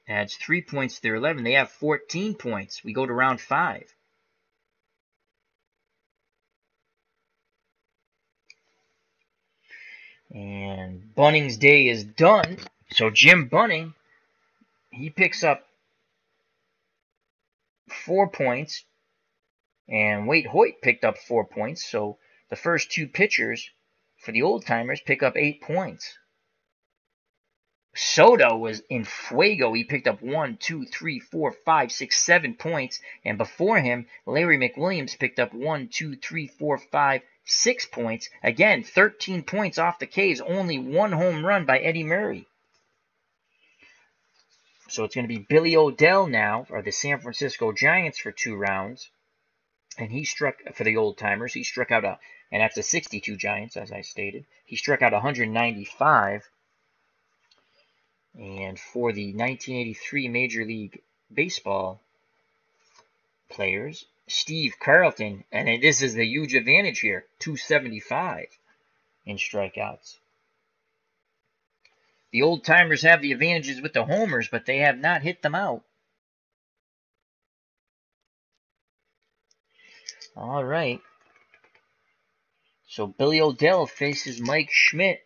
adds 3 points to their 11. They have 14 points. We go to round 5. And Bunning's day is done. So Jim Bunning, he picks up 4 points. And Wade Hoyt picked up 4 points. So the first 2 pitchers for the old timers pick up 8 points. Soto was in fuego. He picked up 1, 2, 3, 4, 5, 6, 7 points. And before him, Larry McWilliams picked up 1, 2, 3, 4, 5, 6 points. Again, 13 points off the K's. Only 1 home run by Eddie Murray. So it's going to be Billy O'Dell now, or the San Francisco Giants, for 2 rounds. And he struck, for the old timers, he struck out and that's the 62 Giants, as I stated. He struck out 195. And for the 1983 Major League Baseball players, Steve Carlton, and this is the huge advantage here, 275 in strikeouts. The old timers have the advantages with the homers, but they have not hit them out. All right. So Billy O'Dell faces Mike Schmidt.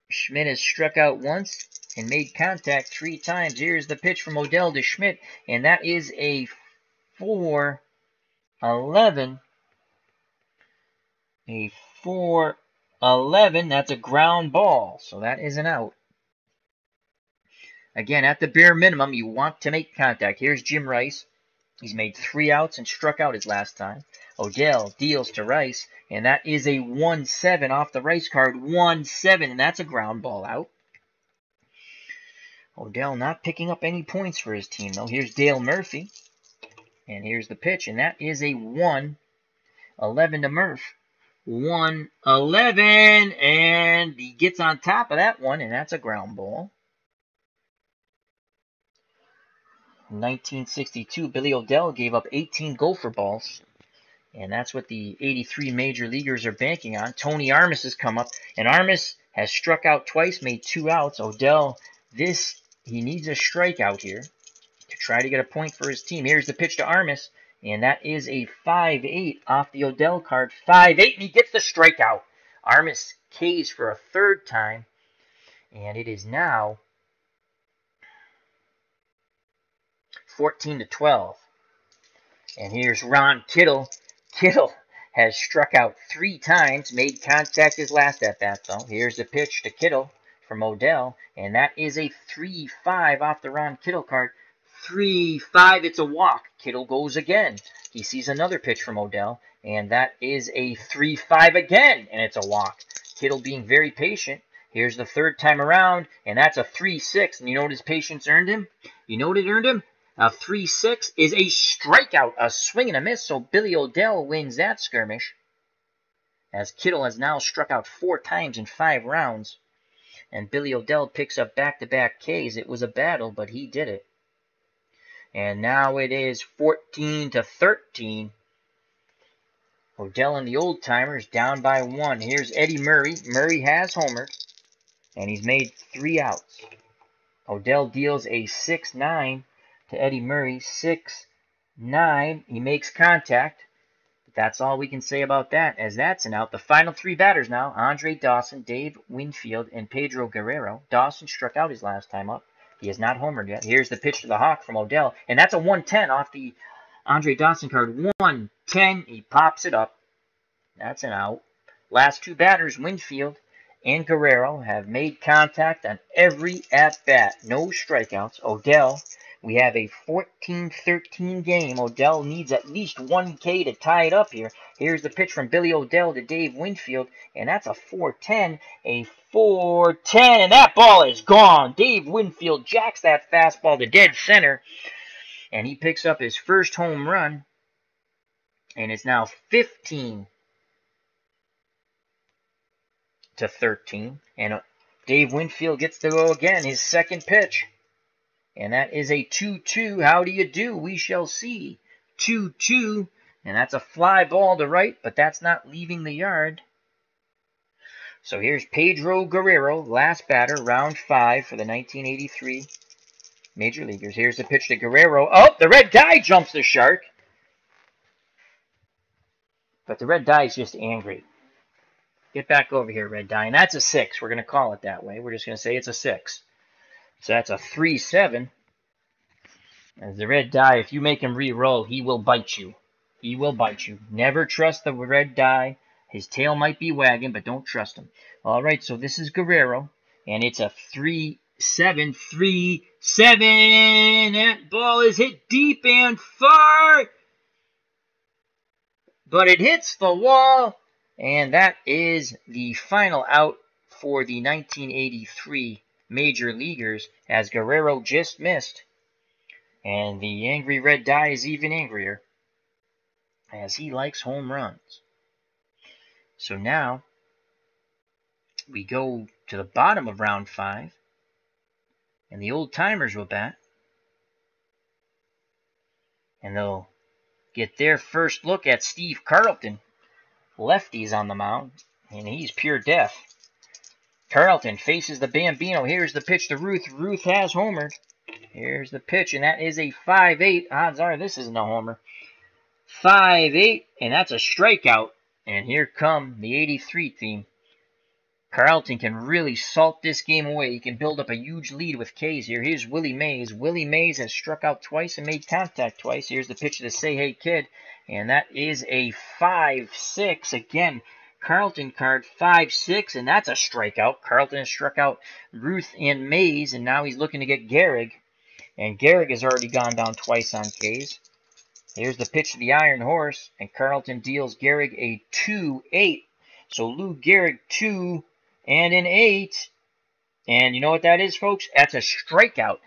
Schmidt has struck out once and made contact 3 times. Here's the pitch from O'Dell to Schmidt, and that is a 4-11. A 4-11. That's a ground ball, so that is an out. Again, at the bare minimum, you want to make contact. Here's Jim Rice. He's made 3 outs and struck out his last time. Odell deals to Rice, and that is a 1-7 off the Rice card. 1-7, and that's a ground ball out. Odell not picking up any points for his team, though. Here's Dale Murphy, and here's the pitch, and that is a 1-11 to Murph. 1-11, and he gets on top of that one, and that's a ground ball. 1962, Billy O'Dell gave up 18 gopher balls, and that's what the 83 major leaguers are banking on. Tony Armas has come up, and Armas has struck out twice, made 2 outs. Odell, he needs a strikeout here to try to get a point for his team. Here's the pitch to Armas, and that is a 5-8 off the Odell card. 5-8, and he gets the strikeout. Armas K's for a 3rd time, and it is now 14-12. And here's Ron Kittle. Kittle has struck out 3 times, made contact his last at-bat, though. Here's the pitch to Kittle from Odell, and that is a 3-5 off the Ron Kittle card. 3-5, it's a walk. Kittle goes again. He sees another pitch from Odell, and that is a 3-5 again, and it's a walk. Kittle being very patient. Here's the 3rd time around, and that's a 3-6. And you know what his patience earned him? You know what it earned him? A 3-6 is a strikeout, a swing and a miss, so Billy O'Dell wins that skirmish, as Kittle has now struck out 4 times in 5 rounds, and Billy O'Dell picks up back-to-back Ks. It was a battle, but he did it. And now it is 14-13. Odell and the old-timers down by 1. Here's Eddie Murray. Murray has homered, and he's made 3 outs. Odell deals a 6-9 to Eddie Murray. 6-9. He makes contact. But that's all we can say about that, as that's an out. The final 3 batters now: Andre Dawson, Dave Winfield, and Pedro Guerrero. Dawson struck out his last time up. He has not homered yet. Here's the pitch to the Hawk from Odell, and that's a 1-10 off the Andre Dawson card. 1-10. He pops it up. That's an out. Last 2 batters, Winfield and Guerrero, have made contact on every at-bat. No strikeouts. Odell, we have a 14-13 game. Odell needs at least 1 K to tie it up here. Here's the pitch from Billy O'Dell to Dave Winfield, and that's a 4-10. A 4-10, and that ball is gone. Dave Winfield jacks that fastball to dead center, and he picks up his first home run, and it's now 15-13. And Dave Winfield gets to go again, his 2nd pitch. And that is a 2-2. How do you do? We shall see. 2-2. And that's a fly ball to right, but that's not leaving the yard. So here's Pedro Guerrero, last batter, round 5 for the 1983 Major Leaguers. Here's the pitch to Guerrero. Oh, the red dye jumps the shark. But the red dye is just angry. Get back over here, red dye. And that's a 6. We're going to call it that way. We're just going to say it's a 6. So that's a 3-7. As the red dye, if you make him re-roll, he will bite you. He will bite you. Never trust the red dye. His tail might be wagging, but don't trust him. All right, so this is Guerrero, and it's a 3-7. 3-7. That ball is hit deep and far, but it hits the wall, and that is the final out for the 1983 Major Leaguers, as Guerrero just missed, and the angry red dye is even angrier, as he likes home runs. So now we go to the bottom of round 5, and the old timers will bat, and they'll get their first look at Steve Carlton. Lefty's on the mound, and he's pure death. Carlton faces the Bambino. Here's the pitch to Ruth. Ruth has homered. Here's the pitch, and that is a 5-8. Odds are this isn't a homer. 5-8, and that's a strikeout. And here come the 83 team. Carlton can really salt this game away. He can build up a huge lead with K's here. Here's Willie Mays. Willie Mays has struck out twice and made contact twice. Here's the pitch to the Say Hey Kid, and that is a 5-6. Again, Carlton card 5-6, and that's a strikeout. Carlton has struck out Ruth and Mays, and now he's looking to get Gehrig. And Gehrig has already gone down twice on K's. Here's the pitch to the Iron Horse, and Carlton deals Gehrig a 2-8. So Lou Gehrig 2 and an 8. And you know what that is, folks? That's a strikeout.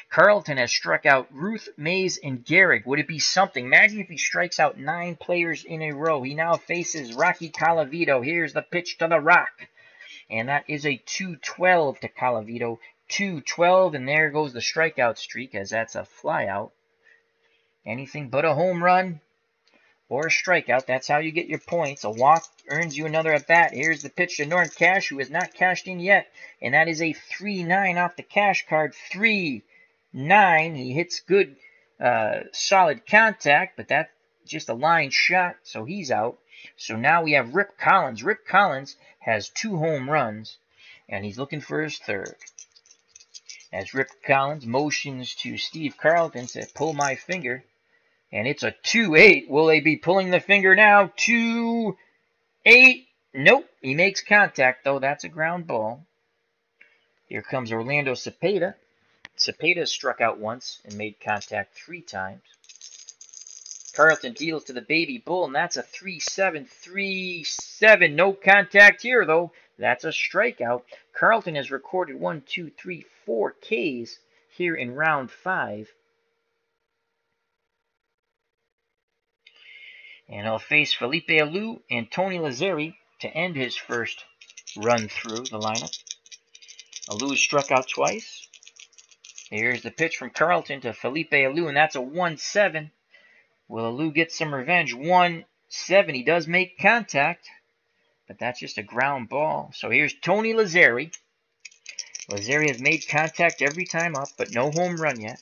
Carlton has struck out Ruth, Mays, and Gehrig. Would it be something? Imagine if he strikes out 9 players in a row. He now faces Rocky Colavito. Here's the pitch to the Rock. And that is a 2-12 to Colavito. 2-12, and there goes the strikeout streak, as that's a flyout. Anything but a home run or a strikeout. That's how you get your points. A walk earns you another at bat. Here's the pitch to Norton Cash, who has not cashed in yet. And that is a 3-9 off the Cash card. 3-9. He hits good, solid contact, but that's just a line shot, so he's out. So now we have Rip Collins. Rip Collins has 2 home runs, and he's looking for his third. As Rip Collins motions to Steve Carlton to pull my finger. And it's a 2-8. Will they be pulling the finger now? 2-8. Nope. He makes contact, though. That's a ground ball. Here comes Orlando Cepeda. Cepeda struck out once and made contact 3 times. Carlton deals to the Baby Bull, and that's a 3-7. 3-7. No contact here, though. That's a strikeout. Carlton has recorded 1, 2, 3, 4 Ks here in round 5. And he'll face Felipe Alou and Tony Lazzeri to end his first run through the lineup. Alou struck out twice. Here's the pitch from Carlton to Felipe Alou, and that's a 1-7. Will Alou get some revenge? 1-7. He does make contact, but that's just a ground ball. So here's Tony Lazzeri. Lazzeri has made contact every time up, but no home run yet.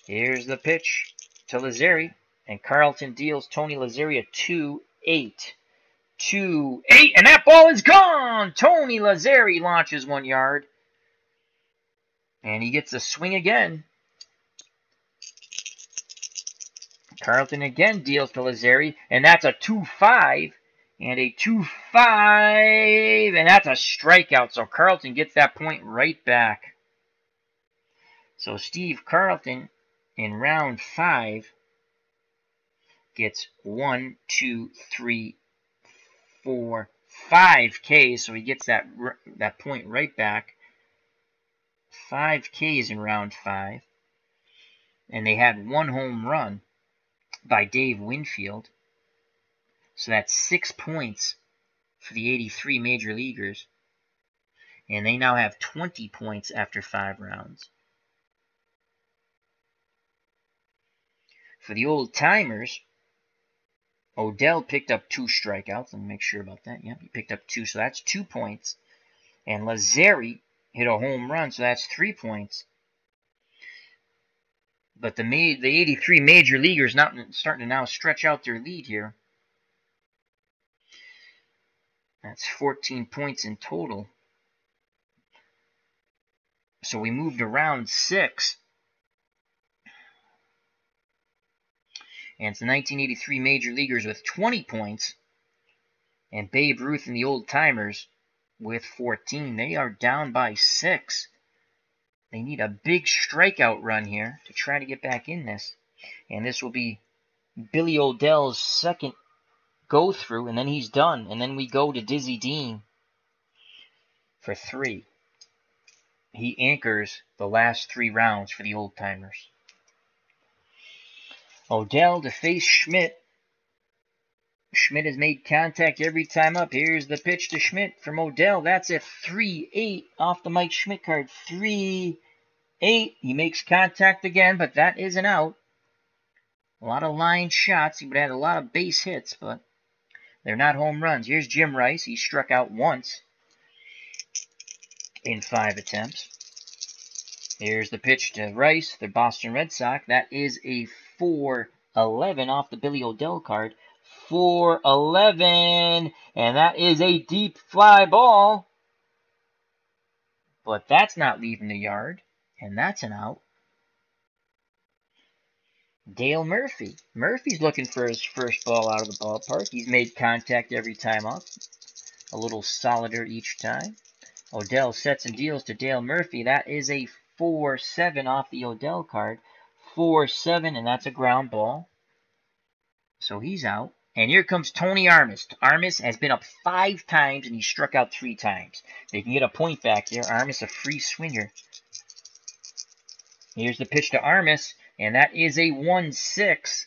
Here's the pitch to Lazzeri. And Carlton deals Tony Lazzeri a 2-8. 2-8, and that ball is gone! Tony Lazzeri launches 1 yard. And he gets a swing again. Carlton again deals to Lazzeri, and that's a 2-5. And a 2-5, and that's a strikeout. So Carlton gets that point right back. So Steve Carlton in round 5 gets 1, 2, 3, 4, 5 Ks, so he gets that point right back. 5 Ks in round 5. And they had 1 home run by Dave Winfield. So that's 6 points for the 83 major leaguers. And they now have 20 points after 5 rounds. For the old timers, Odell picked up 2 strikeouts. Let me make sure about that. Yep, he picked up 2, so that's 2 points. And Lazzeri hit a home run, so that's 3 points. But the 83 major leaguers starting to now stretch out their lead here. That's 14 points in total. So we moved to round 6. And it's the 1983 major leaguers with 20 points. And Babe Ruth and the old timers with 14. They are down by 6. They need a big strikeout run here to try to get back in this. And this will be Billy Odell's second go through, and then he's done. And then we go to Dizzy Dean for 3. He anchors the last 3 rounds for the old timers. Odell to face Schmidt. Schmidt has made contact every time up. Here's the pitch to Schmidt from Odell. That's a 3-8 off the Mike Schmidt card. 3-8. He makes contact again, but that is an out. A lot of line shots. He would have had a lot of base hits, but they're not home runs. Here's Jim Rice. He struck out once in 5 attempts. Here's the pitch to Rice, the Boston Red Sox. That is a 4-11. 4-11 off the Billy O'Dell card. 4-11, and that is a deep fly ball. But that's not leaving the yard, and that's an out. Dale Murphy. Murphy's looking for his first ball out of the ballpark. He's made contact every time up. A little solider each time. O'Dell sets and deals to Dale Murphy. That is a 4-7 off the O'Dell card. 4-7, and that's a ground ball. So he's out. And here comes Tony Armas. Armas has been up 5 times, and he struck out 3 times. They can get a point back here. Armas, a free swinger. Here's the pitch to Armas, and that is a 1-6.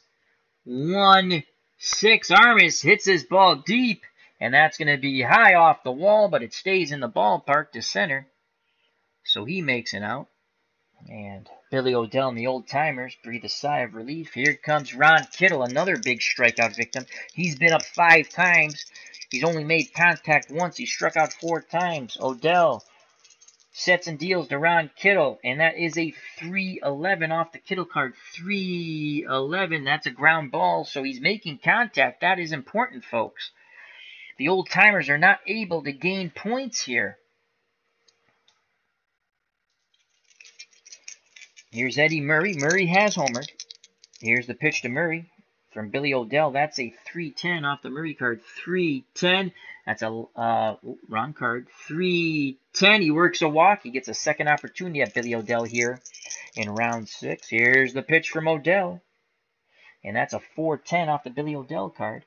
1-6. Armas hits his ball deep, and that's going to be high off the wall, but it stays in the ballpark to center. So he makes an out. And Billy O'Dell and the old timers breathe a sigh of relief. Here comes Ron Kittle, another big strikeout victim. He's been up 5 times. He's only made contact once. He struck out 4 times. O'Dell sets and deals to Ron Kittle, and that is a 3-11 off the Kittle card. 3-11. That's a ground ball, so he's making contact. That is important, folks. The old timers are not able to gain points here. Here's Eddie Murray. Murray has homered. Here's the pitch to Murray from Billy O'Dell. That's a 3-10 off the Murray card. 3-10. That's a wrong card. 3-10. He works a walk. He gets a second opportunity at Billy O'Dell here in round 6. Here's the pitch from O'Dell. And that's a 4-10 off the Billy O'Dell card.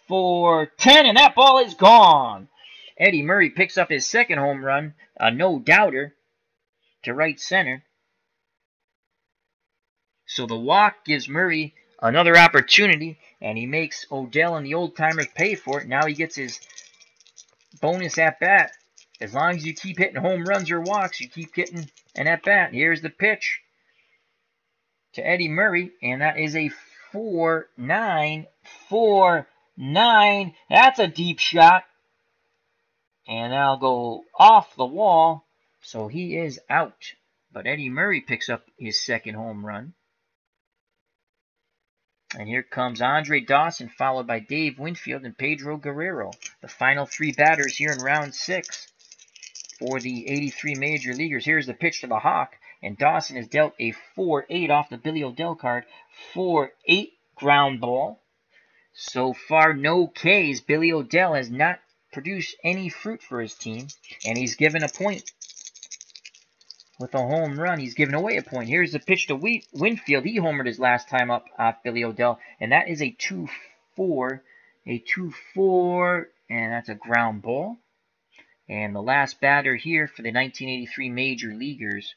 4-10, and that ball is gone. Eddie Murray picks up his second home run, a no-doubter, to right center. So the walk gives Murray another opportunity, and he makes O'Dell and the old-timers pay for it. Now he gets his bonus at-bat. As long as you keep hitting home runs or walks, you keep getting an at-bat. Here's the pitch to Eddie Murray, and that is a 4-9. 4-9. That's a deep shot. And that'll go off the wall, so he is out. But Eddie Murray picks up his second home run. And here comes Andre Dawson, followed by Dave Winfield and Pedro Guerrero. The final 3 batters here in round 6 for the 83 major leaguers. Here's the pitch to the Hawk, and Dawson has dealt a 4-8 off the Billy O'Dell card. 4-8 ground ball. So far, no Ks. Billy O'Dell has not produced any fruit for his team, and he's given a point. With a home run, he's given away a point. Here's the pitch to Winfield. He homered his last time up off Billy O'Dell, and that is a 2-4. A 2-4, and that's a ground ball. And the last batter here for the 1983 major leaguers,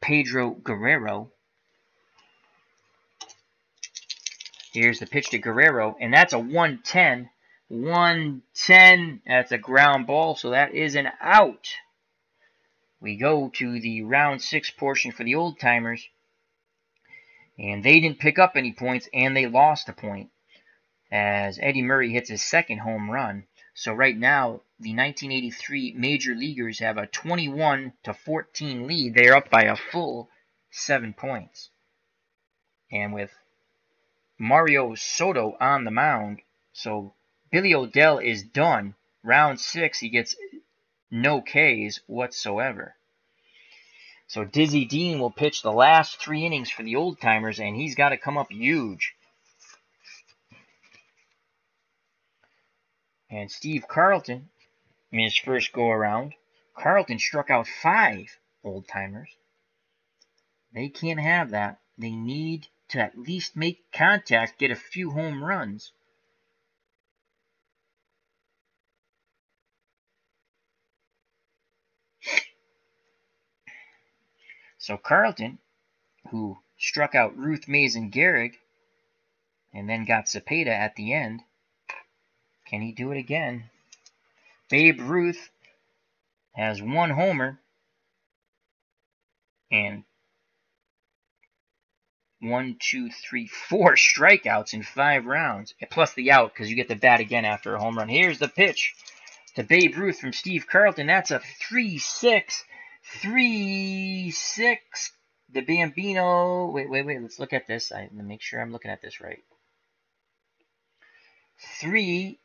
Pedro Guerrero. Here's the pitch to Guerrero, and that's a 1-10. 1-10, that's a ground ball, so that is an out. We go to the round 6 portion for the old timers, and they didn't pick up any points, and they lost a point as Eddie Murray hits his second home run. So right now, the 1983 major leaguers have a 21-14 lead. They're up by a full 7 points. And with Mario Soto on the mound, so Billy O'Dell is done. Round 6, he gets no Ks whatsoever. So Dizzy Dean will pitch the last 3 innings for the old timers, and he's got to come up huge. And Steve Carlton, in his first go-around, Carlton struck out 5 old timers. They can't have that. They need to at least make contact, get a few home runs. So Carlton, who struck out Ruth, Mays, and Gehrig, and then got Cepeda at the end, can he do it again? Babe Ruth has 1 homer and 4 strikeouts in 5 rounds, plus the out because you get the bat again after a home run. Here's the pitch to Babe Ruth from Steve Carlton. That's a 3-6 the Bambino. Wait. Let's look at this. Let me make sure I'm looking at this right. 3-6,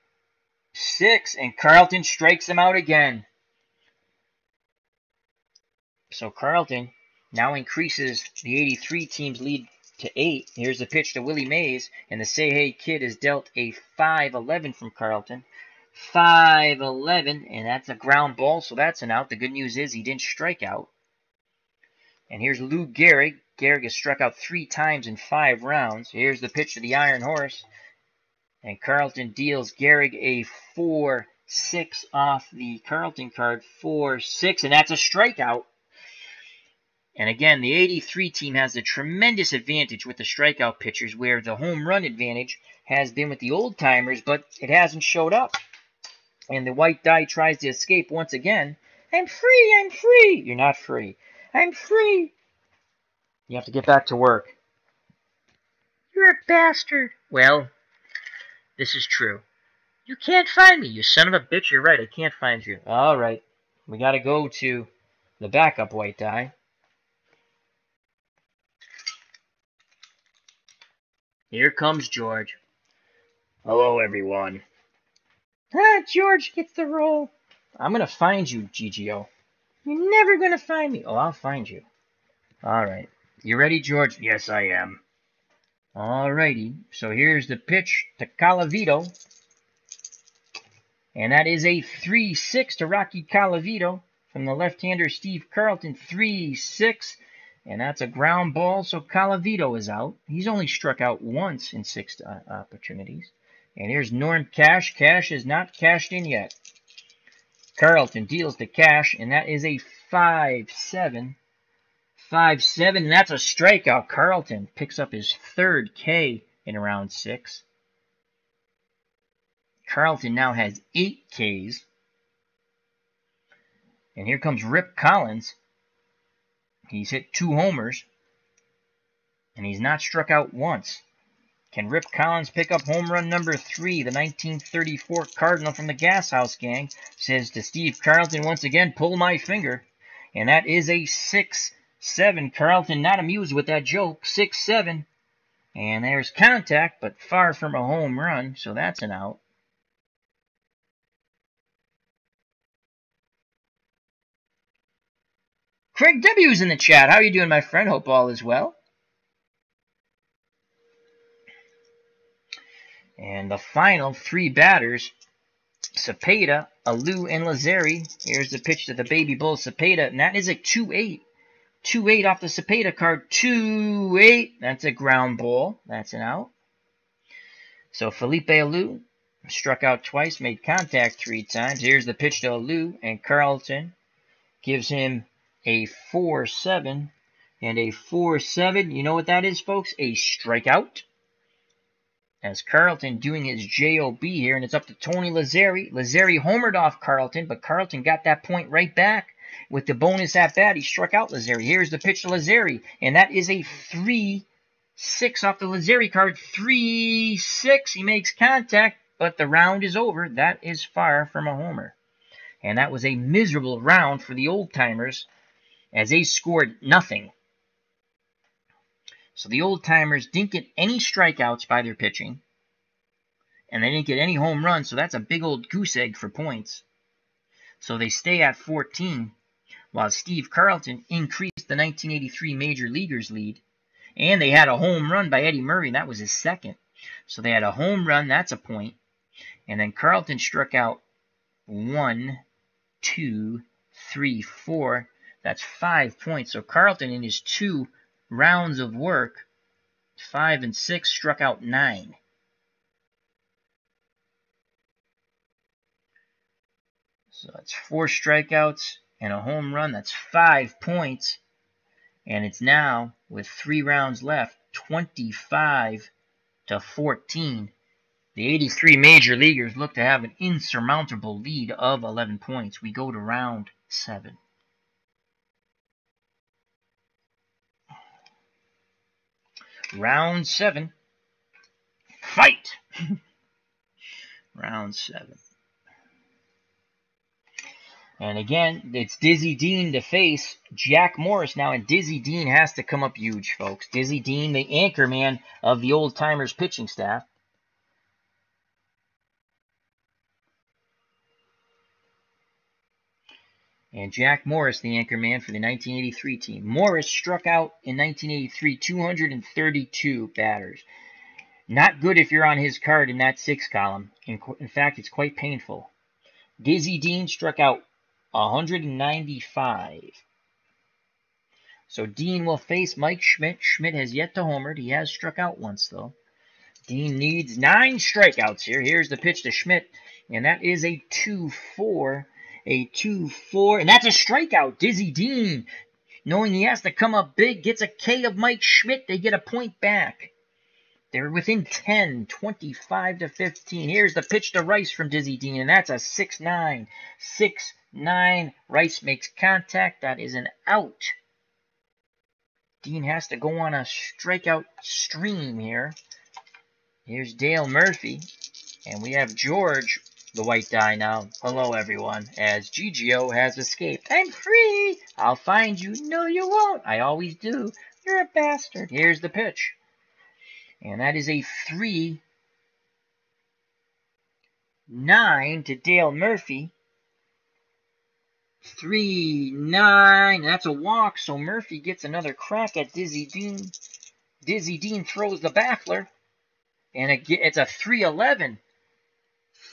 and Carlton strikes him out again. So Carlton now increases the 83 team's lead to 8. Here's the pitch to Willie Mays, and the Say Hey Kid is dealt a 5-11 from Carlton. 5-11, and that's a ground ball, so that's an out. The good news is he didn't strike out. And here's Lou Gehrig. Gehrig has struck out 3 times in 5 rounds. Here's the pitch to the Iron Horse. And Carlton deals Gehrig a 4-6 off the Carlton card. 4-6, and that's a strikeout. And again, the 83 team has a tremendous advantage with the strikeout pitchers, where the home run advantage has been with the old-timers, but it hasn't showed up. And the white die tries to escape once again. I'm free, I'm free. You're not free. I'm free. You have to get back to work. You're a bastard. Well, this is true. You can't find me, you son of a bitch. You're right, I can't find you. All right, we got to go to the backup white die. Here comes George. Hello, everyone. George gets the roll. I'm going to find you, GGO. You're never going to find me. Oh, I'll find you. All right. You ready, George? Yes, I am. All righty. So here's the pitch to Calavito. And that is a 3-6 to Rocky Calavito from the left-hander Steve Carlton. 3-6. And that's a ground ball, so Calavito is out. He's only struck out once in 6 opportunities. And here's Norm Cash. Cash is not cashed in yet. Carlton deals to Cash, and that is a 5-7. 5-7, and that's a strikeout. Carlton picks up his 3rd K in round 6. Carlton now has 8 Ks. And here comes Rip Collins. He's hit 2 homers, and he's not struck out once. Can Rip Collins pick up home run number 3? The 1934 Cardinal from the Gas House Gang says to Steve Carlton once again, pull my finger. And that is a 6-7. Carlton not amused with that joke. 6-7. And there's contact, but far from a home run, so that's an out. Craig W's in the chat. How are you doing, my friend? Hope all is well. And the final 3 batters, Cepeda, Alou, and Lazzeri. Here's the pitch to the baby bull, Cepeda, and that is a 2-8. 2-8 off the Cepeda card. 2-8. That's a ground ball. That's an out. So Felipe Alou struck out twice, made contact 3 times. Here's the pitch to Alou, and Carlton gives him a 4-7 and a 4-7. You know what that is, folks? A strikeout. As Carlton doing his JOB here, and it's up to Tony Lazzeri. Lazzeri homered off Carlton, but Carlton got that point right back with the bonus at bat. He struck out Lazzeri. Here's the pitch to Lazzeri, and that is a 3-6 off the Lazzeri card. 3-6. He makes contact, but the round is over. That is far from a homer. And that was a miserable round for the old-timers, as they scored nothing. So the old-timers didn't get any strikeouts by their pitching, and they didn't get any home runs, so that's a big old goose egg for points. So they stay at 14, while Steve Carlton increased the 1983 Major Leaguers lead, and they had a home run by Eddie Murray, and that was his 2nd. So they had a home run, that's a point, and then Carlton struck out 1, 2, 3, 4. That's 5 points. So Carlton, in his 2 rounds of work, 5 and 6, struck out 9. So that's 4 strikeouts and a home run. That's 5 points. And it's now, with 3 rounds left, 25-14. The 83 Major Leaguers look to have an insurmountable lead of 11 points. We go to round 7. Round 7. Fight! Round 7. And again, it's Dizzy Dean to face Jack Morris now, and Dizzy Dean has to come up huge, folks. Dizzy Dean, the anchor man of the Old Timers pitching staff. And Jack Morris, the anchor man for the 1983 team. Morris struck out in 1983, 232 batters. Not good if you're on his card in that 6 column. In fact, it's quite painful. Dizzy Dean struck out 195. So Dean will face Mike Schmidt. Schmidt has yet to homer. He has struck out once, though. Dean needs 9 strikeouts here. Here's the pitch to Schmidt, and that is a 2-4. A 2-4, and that's a strikeout. Dizzy Dean, knowing he has to come up big, gets a K of Mike Schmidt. They get a point back. They're within 10, 25-15. Here's the pitch to Rice from Dizzy Dean, and that's a 6-9. 6-9. Rice makes contact. That is an out. Dean has to go on a strikeout stream here. Here's Dale Murphy, and we have George, the white die now. Hello, everyone, as GGO has escaped. I'm free. I'll find you. No, you won't. I always do. You're a bastard. Here's the pitch. And that is a 3-9 to Dale Murphy. 3-9. That's a walk, so Murphy gets another crack at Dizzy Dean. Dizzy Dean throws the baffler, and it's a 3-11.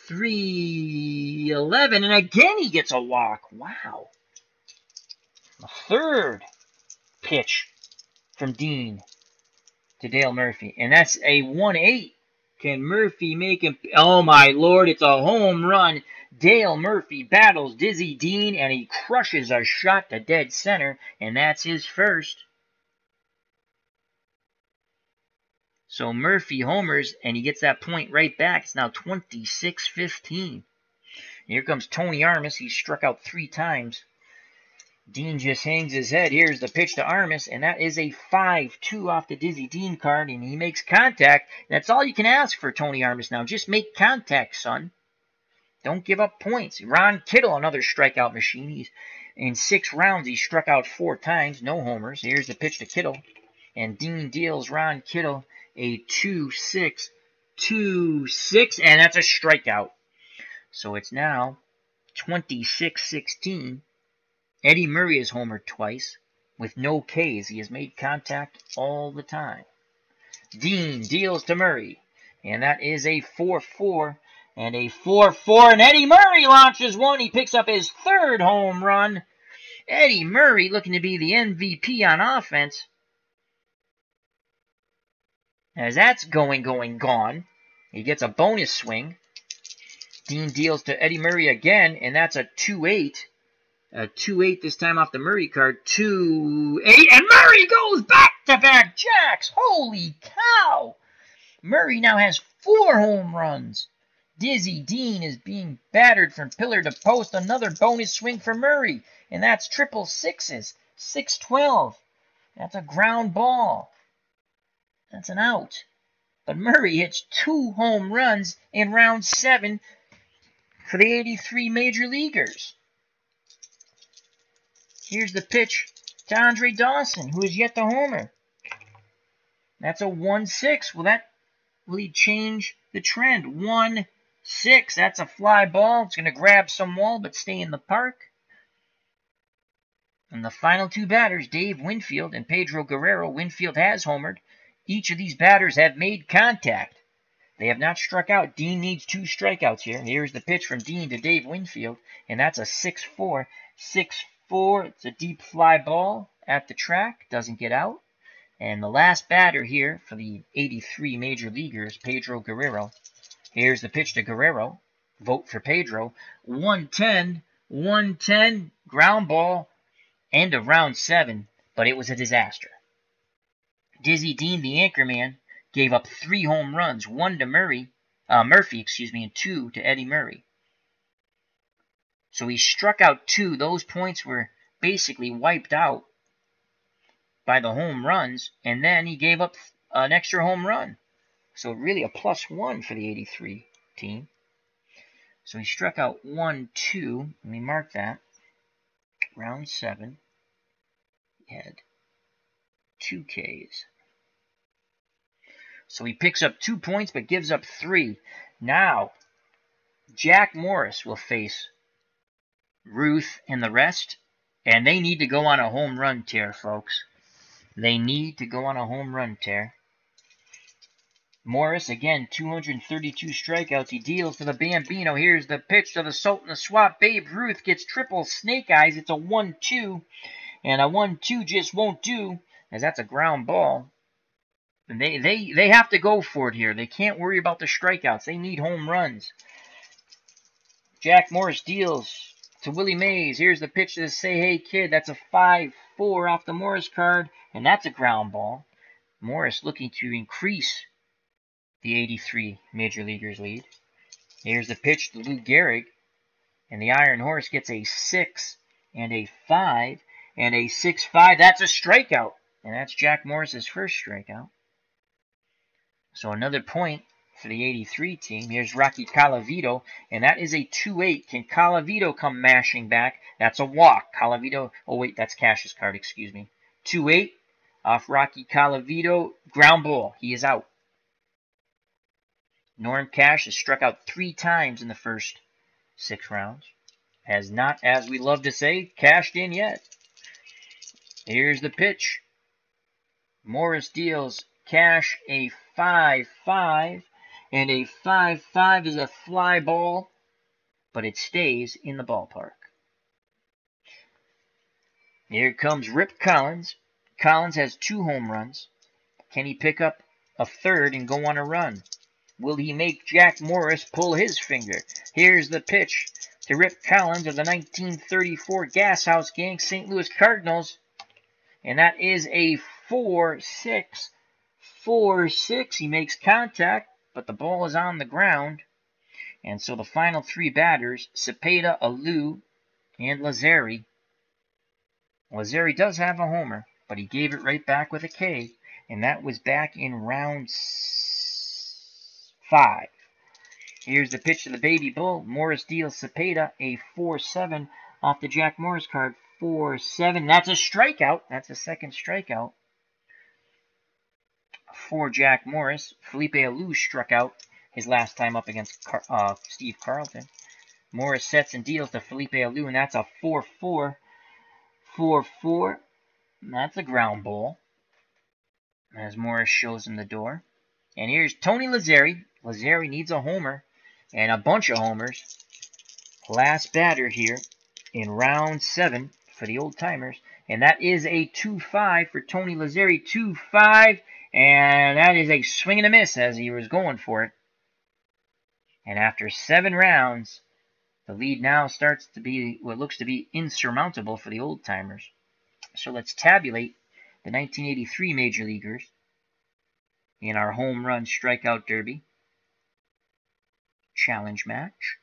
3-11, and again he gets a walk. Wow. A third pitch from Dean to Dale Murphy, and that's a 1-8. Can Murphy make him? Oh, my Lord, it's a home run. Dale Murphy battles Dizzy Dean, and he crushes a shot to dead center, and that's his first. So Murphy homers, and he gets that point right back. It's now 26-15. Here comes Tony Armas. He's struck out 3 times. Dean just hangs his head. Here's the pitch to Armas, and that is a 5-2 off the Dizzy Dean card, and he makes contact. That's all you can ask for Tony Armas now. Just make contact, son. Don't give up points. Ron Kittle, another strikeout machine. He's in 6 rounds, he struck out 4 times. No homers. Here's the pitch to Kittle, and Dean deals Ron Kittle a 2-6, and that's a strikeout. So it's now 26-16. Eddie Murray has homered twice with no Ks. He has made contact all the time. Dean deals to Murray, and that is a 4-4 and a 4-4, and Eddie Murray launches one. He picks up his 3rd home run. Eddie Murray looking to be the MVP on offense. As that's gone. He gets a bonus swing. Dean deals to Eddie Murray again, and that's a 2-8. A 2-8 this time off the Murray card. 2-8, and Murray goes back-to-back jacks. Holy cow! Murray now has 4 home runs. Dizzy Dean is being battered from pillar to post. Another bonus swing for Murray, and that's triple sixes. 6-12. That's a ground ball. That's an out. But Murray hits 2 home runs in round 7 for the 83 major leaguers. Here's the pitch to Andre Dawson, who is yet to homer. That's a 1-6. Will he change the trend? 1-6. That's a fly ball. It's going to grab some wall, but stay in the park. And the final 2 batters, Dave Winfield and Pedro Guerrero. Winfield has homered. Each of these batters have made contact. They have not struck out. Dean needs 2 strikeouts here. Here's the pitch from Dean to Dave Winfield, and that's a 6-4. 6-4. It's a deep fly ball at the track. Doesn't get out. And the last batter here for the 83 major leaguers, Pedro Guerrero. Here's the pitch to Guerrero. Vote for Pedro. 110. 110. Ground ball. End of round 7. But it was a disaster. Dizzy Dean, the anchorman, gave up 3 home runs. 1 to Murphy, and 2 to Eddie Murray. So he struck out 2. Those points were basically wiped out by the home runs, and then he gave up an extra home run. So really a +1 for the 83 team. So he struck out 1, 2. Let me mark that. round 7, he had 2 Ks. So he picks up 2 points but gives up 3. Now, Jack Morris will face Ruth and the rest, and they need to go on a home run tear, folks. They need to go on a home run tear. Morris, again, 232 strikeouts. He deals to the Bambino. Here's the pitch to the Sultan of Swat. Babe Ruth gets triple snake eyes. It's a 1-2, and a 1-2 just won't do, as that's a ground ball. And they have to go for it here. They can't worry about the strikeouts. They need home runs. Jack Morris deals to Willie Mays. Here's the pitch to the Say Hey Kid. That's a 5-4 off the Morris card, and that's a ground ball. Morris looking to increase the 83 Major Leaguers lead. Here's the pitch to Lou Gehrig, and the Iron Horse gets a 6 and a 5 and a 6-5. That's a strikeout, and that's Jack Morris's first strikeout. So another point for the 83 team. Here's Rocky Colavito, and that is a 2-8. Can Colavito come mashing back? That's a walk. Colavito, oh wait, that's Cash's card, excuse me. 2-8 off Rocky Colavito. Ground ball. He is out. Norm Cash has struck out 3 times in the first 6 rounds. Has not, as we love to say, cashed in yet. Here's the pitch. Morris deals Cash a 5-5, and a 5-5 is a fly ball, but it stays in the ballpark. Here comes Rip Collins. Collins has 2 home runs. Can he pick up a third and go on a run? Will he make Jack Morris pull his finger? Here's the pitch to Rip Collins of the 1934 Gas House Gang St. Louis Cardinals, and that is a 4-6. 4-6. He makes contact, but the ball is on the ground. And so the final 3 batters, Cepeda, Alou, and Lazzeri. Lazzeri does have a homer, but he gave it right back with a K, and that was back in round 5. Here's the pitch to the Baby Bull. Morris deals Cepeda a 4-7 off the Jack Morris card. 4-7. That's a strikeout. That's a second strikeout for Jack Morris. Felipe Alou struck out his last time up against Steve Carlton. Morris sets and deals to Felipe Alou, and that's a 4-4. 4-4. That's a ground ball, as Morris shows him the door. And here's Tony Lazzeri. Lazzeri needs a homer and a bunch of homers. Last batter here in round 7 for the old timers. And that is a 2-5 for Tony Lazzeri. 2-5. And that is a swing and a miss as he was going for it. And after 7 rounds, the lead now starts to be what looks to be insurmountable for the old timers. So let's tabulate the 1983 Major Leaguers in our home run strikeout derby challenge match.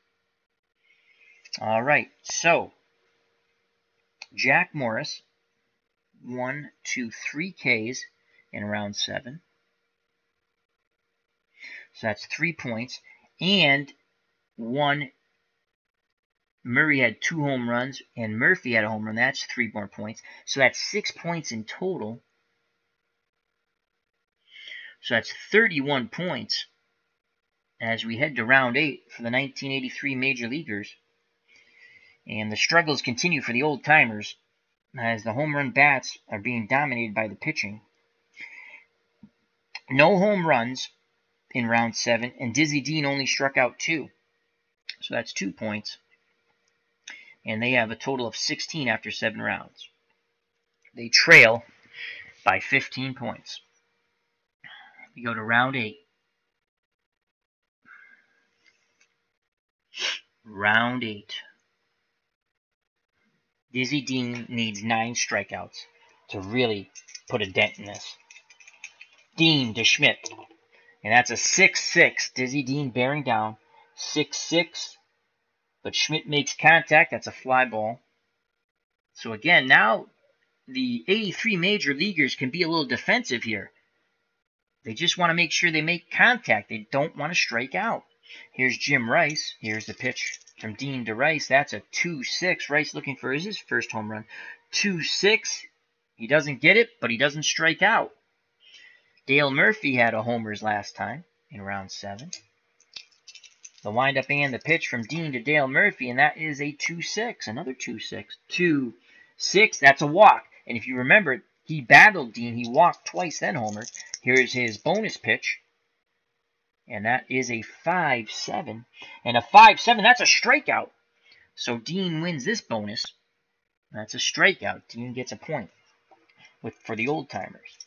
All right, so Jack Morris, 1, 2, 3 Ks in round 7. So that's 3 points. And 1, Murray had 2 home runs, and Murphy had a home run. That's 3 more points. So that's 6 points in total. So that's 31 points as we head to round 8 for the 1983 Major Leaguers. And the struggles continue for the old timers as the home run bats are being dominated by the pitching. No home runs in round 7, and Dizzy Dean only struck out 2. So that's 2 points. And they have a total of 16 after 7 rounds. They trail by 15 points. We go to round 8. Round 8. Dizzy Dean needs 9 strikeouts to really put a dent in this. Dean to Schmidt. And that's a 6-6. Dizzy Dean bearing down. 6-6. But Schmidt makes contact. That's a fly ball. So again, now the 83 Major Leaguers can be a little defensive here. They just want to make sure they make contact. They don't want to strike out. Here's Jim Rice. Here's the pitch from Dean to Rice. That's a 2-6. Rice looking for his first home run. 2-6. He doesn't get it, but he doesn't strike out. Dale Murphy had a homers last time in round 7. The windup and the pitch from Dean to Dale Murphy, and that is a 2-6. Another 2-6. 2-6. That's a walk. And if you remember, he battled Dean. He walked twice, then homered. Here's his bonus pitch. And that is a 5-7. And a 5-7, that's a strikeout. So Dean wins this bonus. That's a strikeout. Dean gets a point for the old-timers.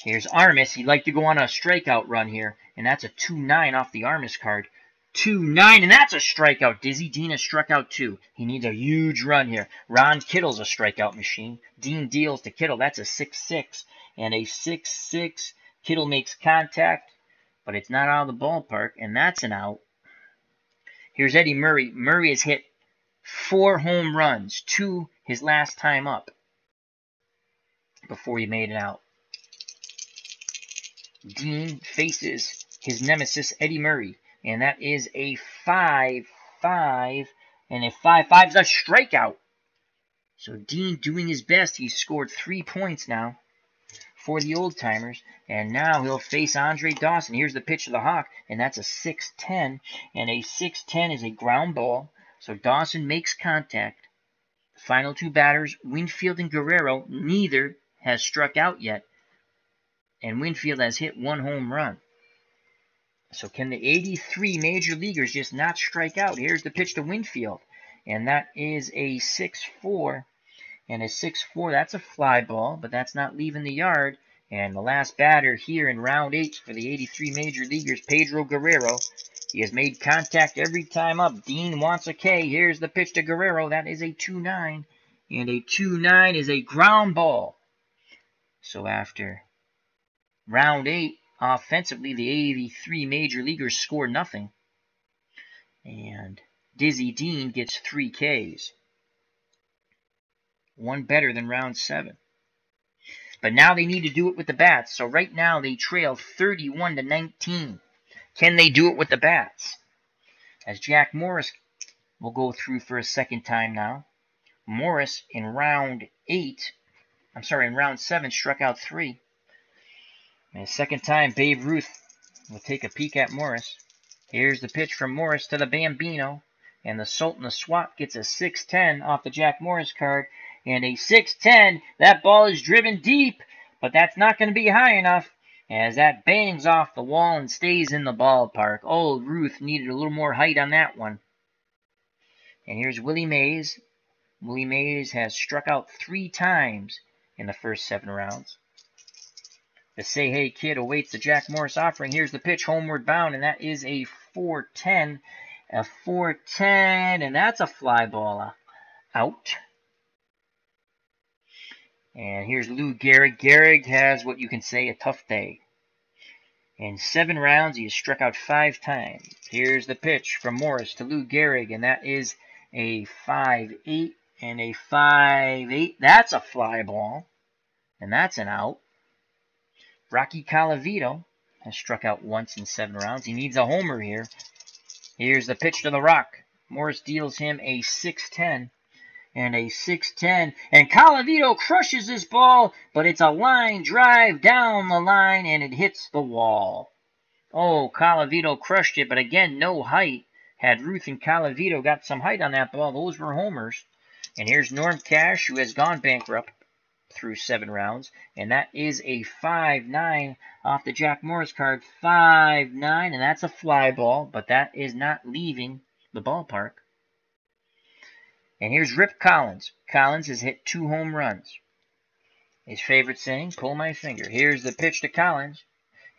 Here's Armas. He'd like to go on a strikeout run here. And that's a 2-9 off the Armas card. 2-9, and that's a strikeout. Dizzy Dean has struck out 2. He needs a huge run here. Ron Kittle's a strikeout machine. Dean deals to Kittle. That's a 6-6. And a 6-6. Kittle makes contact, but it's not out of the ballpark, and that's an out. Here's Eddie Murray. Murray has hit 4 home runs, 2 his last time up before he made it out. Dean faces his nemesis, Eddie Murray, and that is a 5-5, and a 5-5 is a strikeout. So Dean doing his best. He's scored 3 points now for the old-timers, and now he'll face Andre Dawson. Here's the pitch to the Hawk, and that's a 6-10, and a 6-10 is a ground ball, so Dawson makes contact. The final 2 batters, Winfield and Guerrero, neither has struck out yet, and Winfield has hit 1 home run. So can the 83 major leaguers just not strike out? Here's the pitch to Winfield, and that is a 6-4. And a 6-4, that's a fly ball, but that's not leaving the yard. And the last batter here in round 8 for the 83 major leaguers, Pedro Guerrero. He has made contact every time up. Dean wants a K. Here's the pitch to Guerrero. That is a 2-9. And a 2-9 is a ground ball. So after round 8, offensively, the 83 major leaguers score nothing. And Dizzy Dean gets 3 Ks. 1 better than round 7. But now they need to do it with the bats. So right now they trail 31-19. Can they do it with the bats? As Jack Morris will go through for a second time now. Morris in round 7 struck out 3. And a second time, Babe Ruth will take a peek at Morris. Here's the pitch from Morris to the Bambino. And the Sultan of Swat gets a 6-10 off the Jack Morris card. And a 6-10, that ball is driven deep, but that's not going to be high enough as that bangs off the wall and stays in the ballpark. Oh, Ruth needed a little more height on that one. And here's Willie Mays. Willie Mays has struck out 3 times in the first 7 rounds. The Say Hey Kid awaits the Jack Morris offering. Here's the pitch, homeward bound, and that is a 4-10. A 4-10, and that's a fly ball out. And here's Lou Gehrig. Gehrig has what you can say a tough day. In 7 rounds, he has struck out 5 times. Here's the pitch from Morris to Lou Gehrig, and that is a 5-8 and a 5-8. That's a fly ball, and that's an out. Rocky Colavito has struck out once in 7 rounds. He needs a homer here. Here's the pitch to the Rock. Morris deals him a 6-10. And a 6-10. And Colavito crushes this ball, but it's a line drive down the line, and it hits the wall. Oh, Colavito crushed it, but again, no height. Had Ruth and Colavito got some height on that ball, those were homers. And here's Norm Cash, who has gone bankrupt through 7 rounds. And that is a 5-9 off the Jack Morris card. 5-9, and that's a fly ball, but that is not leaving the ballpark. And here's Rip Collins. Collins has hit 2 home runs. His favorite saying, pull my finger. Here's the pitch to Collins.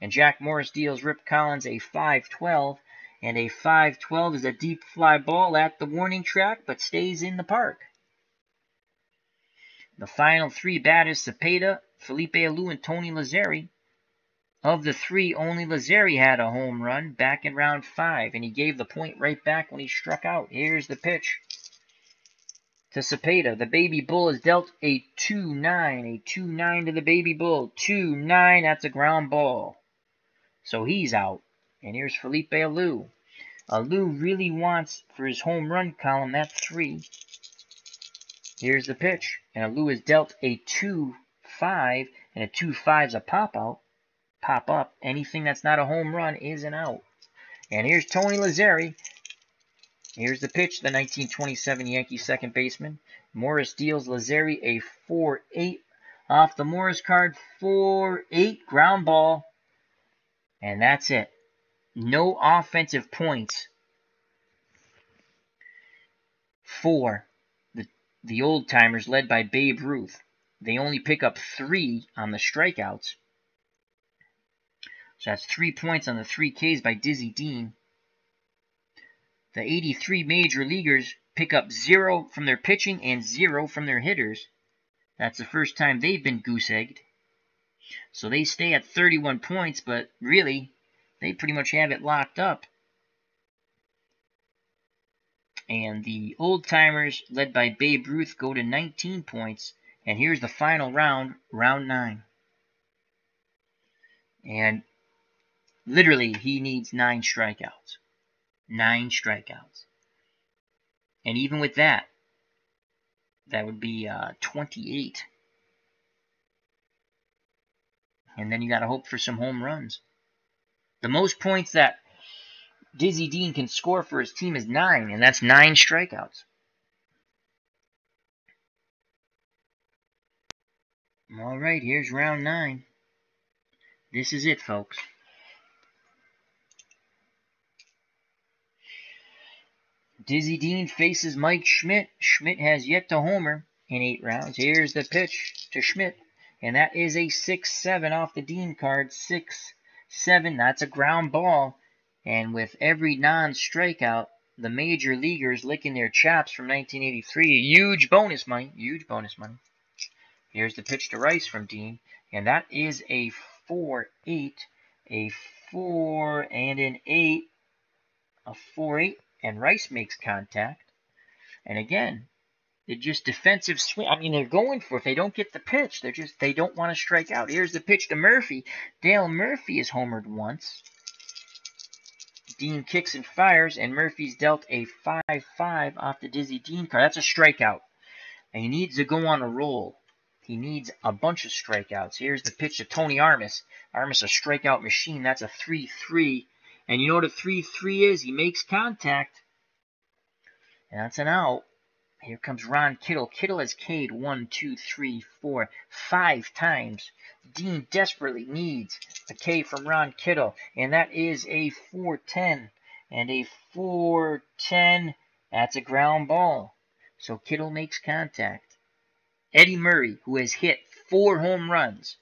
And Jack Morris deals Rip Collins a 5-12. And a 5-12 is a deep fly ball at the warning track, but stays in the park. The final 3 batters, Cepeda, Felipe Alou, and Tony Lazzeri. Of the 3, only Lazzeri had a home run back in round 5. And he gave the point right back when he struck out. Here's the pitch to Cepeda. The Baby Bull is dealt a 2-9. A 2-9 to the Baby Bull. 2-9, that's a ground ball. So he's out. And here's Felipe Alou. Lou really wants for his home run column that 3. Here's the pitch. And Lou is dealt a 2-5, and a 2-5's a pop-out. Pop-up. Anything that's not a home run is an out. And here's Tony Lazzeri. Here's the pitch, the 1927 Yankee second baseman. Morris deals Lazzeri a 4-8 off the Morris card. 4-8 ground ball. And that's it. No offensive points for the old-timers led by Babe Ruth. They only pick up 3 on the strikeouts. So that's 3 points on the 3 Ks by Dizzy Dean. The 83 major leaguers pick up 0 from their pitching and 0 from their hitters. That's the first time they've been goose-egged. So they stay at 31 points, but really, they pretty much have it locked up. And the old-timers, led by Babe Ruth, go to 19 points. And here's the final round, round 9. And literally, he needs 9 strikeouts. 9 strikeouts. And even with that, that would be 28. And then you got to hope for some home runs. The most points that Dizzy Dean can score for his team is 9, and that's 9 strikeouts. All right, here's round 9. This is it, folks. Dizzy Dean faces Mike Schmidt. Schmidt has yet to homer in 8 rounds. Here's the pitch to Schmidt, and that is a 6-7 off the Dean card. 6-7, that's a ground ball. And with every non-strikeout, the major leaguers licking their chops from 1983. Huge bonus money. Huge bonus money. Here's the pitch to Rice from Dean. And that is a 4-8. A 4 and an 8. A 4-8. And Rice makes contact. And again, they're just defensive swing. I mean, they're going for it. If they don't get the pitch, they don't want to strike out. Here's the pitch to Murphy. Dale Murphy has homered once. Dean kicks and fires, and Murphy's dealt a 5-5 off the Dizzy Dean card. That's a strikeout. And he needs to go on a roll. He needs a bunch of strikeouts. Here's the pitch to Tony Armas. Armas, a strikeout machine. That's a 3-3. And you know what a 3-3 is? He makes contact. And that's an out. Here comes Ron Kittle. Kittle has K'd 1, 2, 3, 4, 5 times. Dean desperately needs a K from Ron Kittle. And that is a 4-10. And a 4-10, that's a ground ball. So Kittle makes contact. Eddie Murray, who has hit 4 home runs.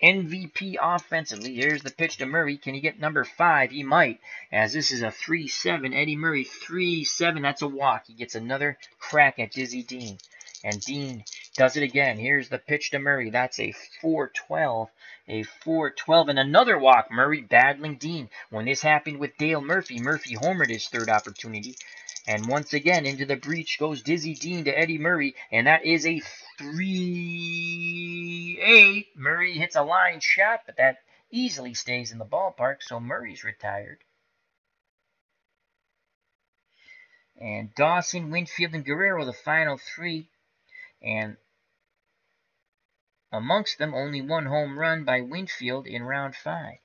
MVP offensively. Here's the pitch to Murray. Can he get number 5? He might, as this is a 3-7. Eddie Murray, 3-7. That's a walk. He gets another crack at Dizzy Dean. And Dean does it again. Here's the pitch to Murray. That's a 4-12. A 4-12 and another walk. Murray battling Dean. When this happened with Dale Murphy, Murphy homered his 3rd opportunity. And once again, into the breach goes Dizzy Dean to Eddie Murray. And that is a 3-8. Murray hits a line shot, but that easily stays in the ballpark, so Murray's retired. And Dawson, Winfield, and Guerrero, the final 3. And amongst them, only 1 home run by Winfield in round 5.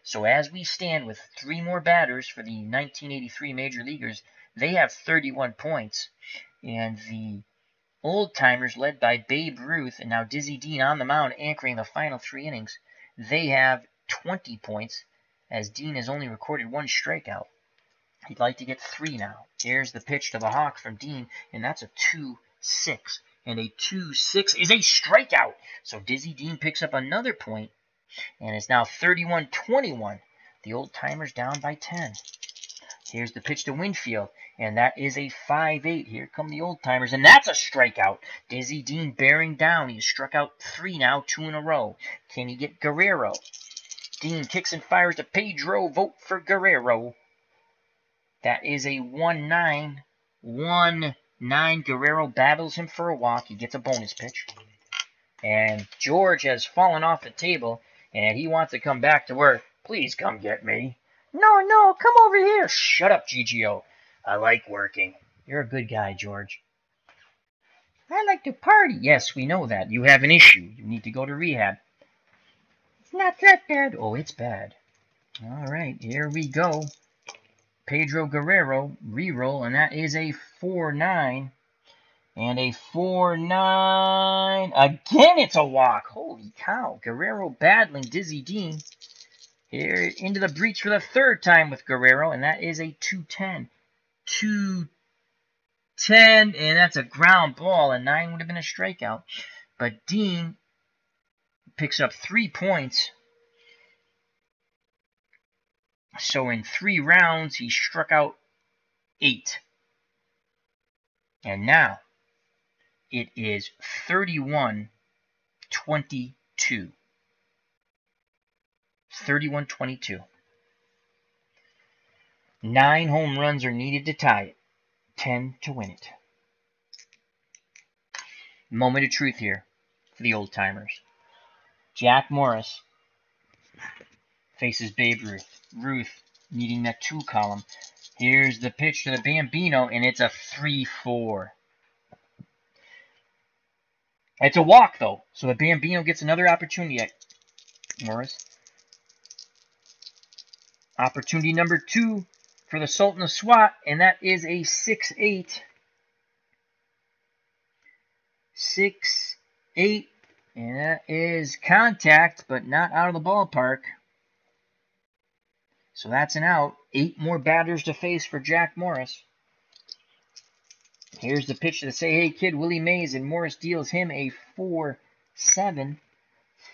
So as we stand with 3 more batters for the 1983 Major Leaguers, they have 31 points. And the old-timers, led by Babe Ruth, and now Dizzy Dean on the mound anchoring the final 3 innings, they have 20 points, as Dean has only recorded 1 strikeout. He'd like to get 3 now. Here's the pitch to the Hawk from Dean, and that's a 2-6. And a 2-6 is a strikeout. So Dizzy Dean picks up another point, and it's now 31-21. The old-timers down by 10. Here's the pitch to Winfield, and that is a 5-8. Here come the old-timers, and that's a strikeout. Dizzy Dean bearing down. He's struck out 3 now, 2 in a row. Can he get Guerrero? Dean kicks and fires to Pedro. Vote for Guerrero. That is a 1-9. 1-9. Guerrero battles him for a walk. He gets a bonus pitch. And George has fallen off the table, and he wants to come back to work. Please come get me. No, no, come over here. Shut up, GGO. I like working. You're a good guy, George. I like to party. Yes, we know that. You have an issue. You need to go to rehab. It's not that bad. Oh, it's bad. All right, here we go. Pedro Guerrero, reroll, and that is a 4-9. And a 4-9. Again, it's a walk. Holy cow. Guerrero battling Dizzy Dean. Here into the breach for the third time with Guerrero, and that is a 2-10. 2-10, and that's a ground ball. A 9 would have been a strikeout. But Dean picks up 3 points. So in 3 rounds, he struck out 8. And now it is 31-22. 31-22. 9 home runs are needed to tie it. 10 to win it. Moment of truth here for the old timers. Jack Morris faces Babe Ruth. Ruth needing that 2 column. Here's the pitch to the Bambino, and it's a 3-4. It's a walk, though, so the Bambino gets another opportunity at Morris. Opportunity number 2 for the Sultan of SWAT, and that is a 6-8. 6-8, and that is contact, but not out of the ballpark. So that's an out. 8 more batters to face for Jack Morris. Here's the pitch to the Say Hey Kid, Willie Mays, and Morris deals him a 4-7.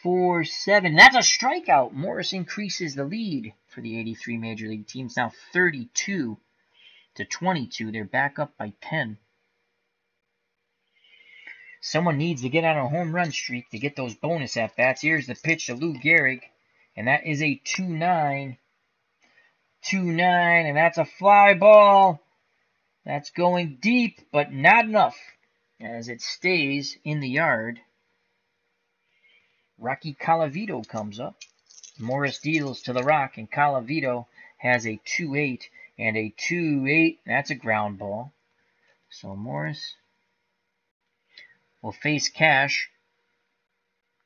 4-7. That's a strikeout. Morris increases the lead for the 83 Major League teams. Now 32-22. They're back up by 10. Someone needs to get on a home run streak to get those bonus at-bats. Here's the pitch to Lou Gehrig, and that is a 2-9. 2-9, and that's a fly ball. That's going deep, but not enough, as it stays in the yard. Rocky Colavito comes up. Morris deals to the Rock, and Colavito has a 2-8 and a 2-8. That's a ground ball. So Morris will face Cash.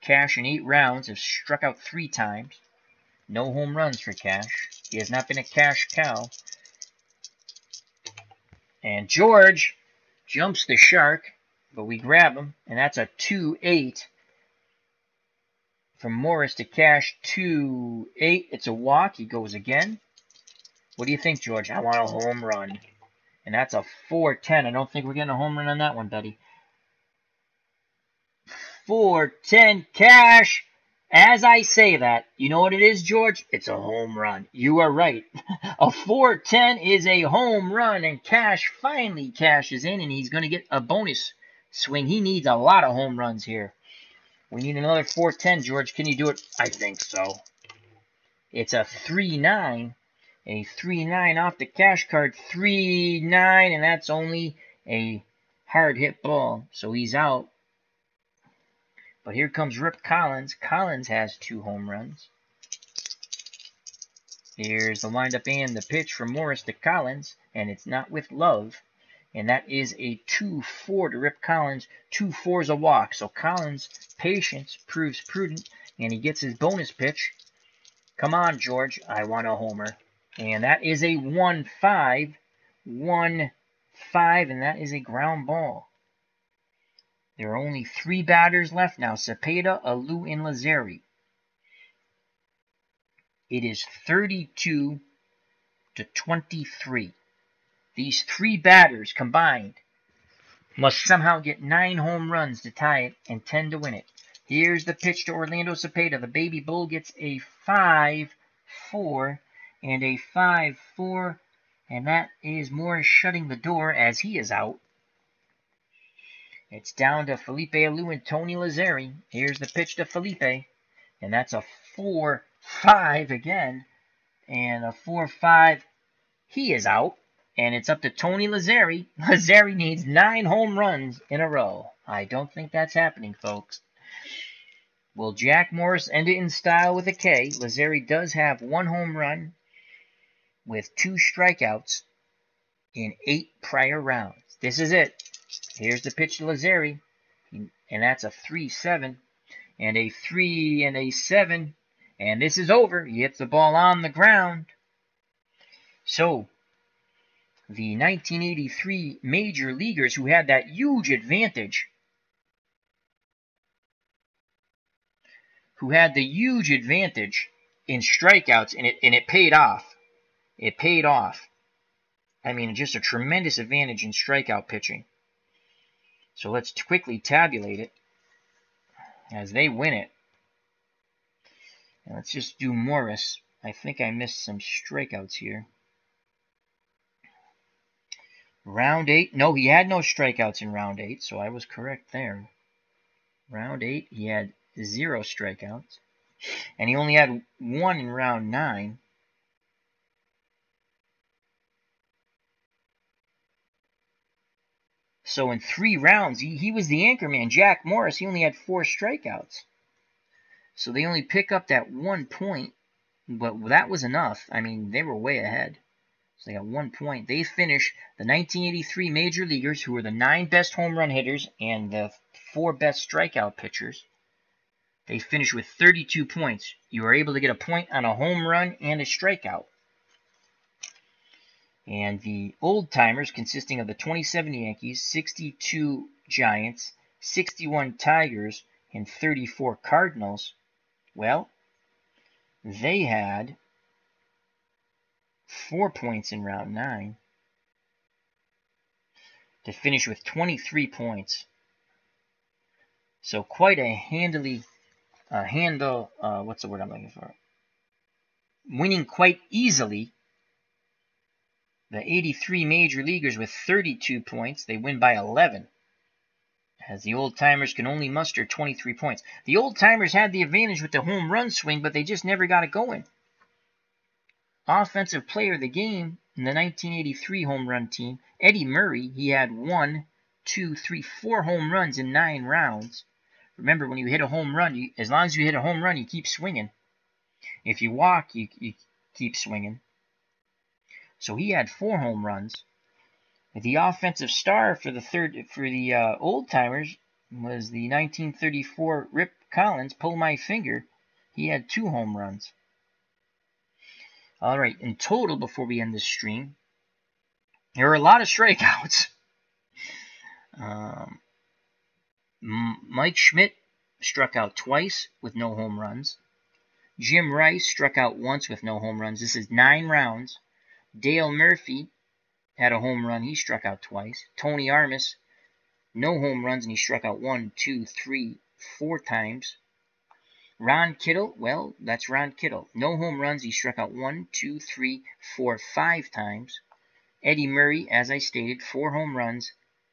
Cash in 8 rounds has struck out 3 times. No home runs for Cash. He has not been a cash cow. And George jumps the shark, but we grab him, and that's a 2-8. From Morris to Cash, 2-8. It's a walk. He goes again. What do you think, George? I want a home run. And that's a 4-10. I don't think we're getting a home run on that one, buddy. 4-10 Cash. As I say that, you know what it is, George? It's a home run. You are right. A 4-10 is a home run, and Cash finally cashes in, and he's going to get a bonus swing. He needs a lot of home runs here. We need another 4-10, George. Can you do it? I think so. It's a 3-9. A 3-9 off the Cash card. 3-9, and that's only a hard hit ball, so he's out. But here comes Rip Collins. Collins has 2 home runs. Here's the windup and the pitch from Morris to Collins, and it's not with love. And that is a 2-4 to Rip Collins. 2-4 is a walk. So Collins' patience proves prudent, and he gets his bonus pitch. Come on, George. I want a homer. And that is a 1-5. 1-5, and that is a ground ball. There are only 3 batters left now. Cepeda, Alou, and Lazzeri. It is 32-23. These 3 batters combined must somehow get 9 home runs to tie it and 10 to win it. Here's the pitch to Orlando Cepeda. The Baby Bull gets a 5-4 and a 5-4. And that is Morris shutting the door as he is out. It's down to Felipe Alou and Tony Lazzeri. Here's the pitch to Felipe. And that's a 4-5 again. And a 4-5. He is out. And it's up to Tony Lazzeri. Lazzeri needs 9 home runs in a row. I don't think that's happening, folks. Will Jack Morris end it in style with a K? Lazzeri does have 1 home run. with 2 strikeouts in 8 prior rounds. This is it. Here's the pitch to Lazeri, and that's a 3-7, and a 3 and a 7, and this is over. He hits the ball on the ground. So, the 1983 major leaguers who had that huge advantage, in strikeouts, and it paid off. It paid off. I mean, just a tremendous advantage in strikeout pitching. So let's quickly tabulate it as they win it. And let's just do Morris. I think I missed some strikeouts here. Round 8. No, he had no strikeouts in round 8, so I was correct there. Round 8, he had 0 strikeouts. And he only had 1 in round 9. So in 3 rounds, he was the anchor man. Jack Morris, he only had 4 strikeouts. So they only pick up that 1 point, but that was enough. I mean, they were way ahead. So they got 1 point. They finished the 1983 major leaguers, who were the 9 best home run hitters and the 4 best strikeout pitchers. They finished with 32 points. You were able to get a point on a home run and a strikeout. And the old-timers, consisting of the 27 Yankees, 62 Giants, 61 Tigers, and 34 Cardinals, well, they had 4 points in round 9 to finish with 23 points. So quite a what's the word I'm looking for? Winning quite easily. The 83 major leaguers with 32 points, they win by 11. As the old-timers can only muster 23 points. The old-timers had the advantage with the home run swing, but they just never got it going. Offensive player of the game in the 1983 home run team, Eddie Murray, he had 1, 2, 3, 4 home runs in 9 rounds. Remember, when you hit a home run, as long as you hit a home run, you keep swinging. If you walk, you keep swinging. So he had 4 home runs. The offensive star for the old-timers was the 1934 Rip Collins, Pull My Finger. He had 2 home runs. All right, in total, before we end this stream, there were a lot of strikeouts. Mike Schmidt struck out twice with no home runs. Jim Rice struck out once with no home runs. This is 9 rounds. Dale Murphy had a home run. He struck out twice. Tony Armas, no home runs, and he struck out 1, 2, 3, 4 times. Ron Kittle, well, that's Ron Kittle. No home runs. He struck out 1, 2, 3, 4, 5 times. Eddie Murray, as I stated, 4 home runs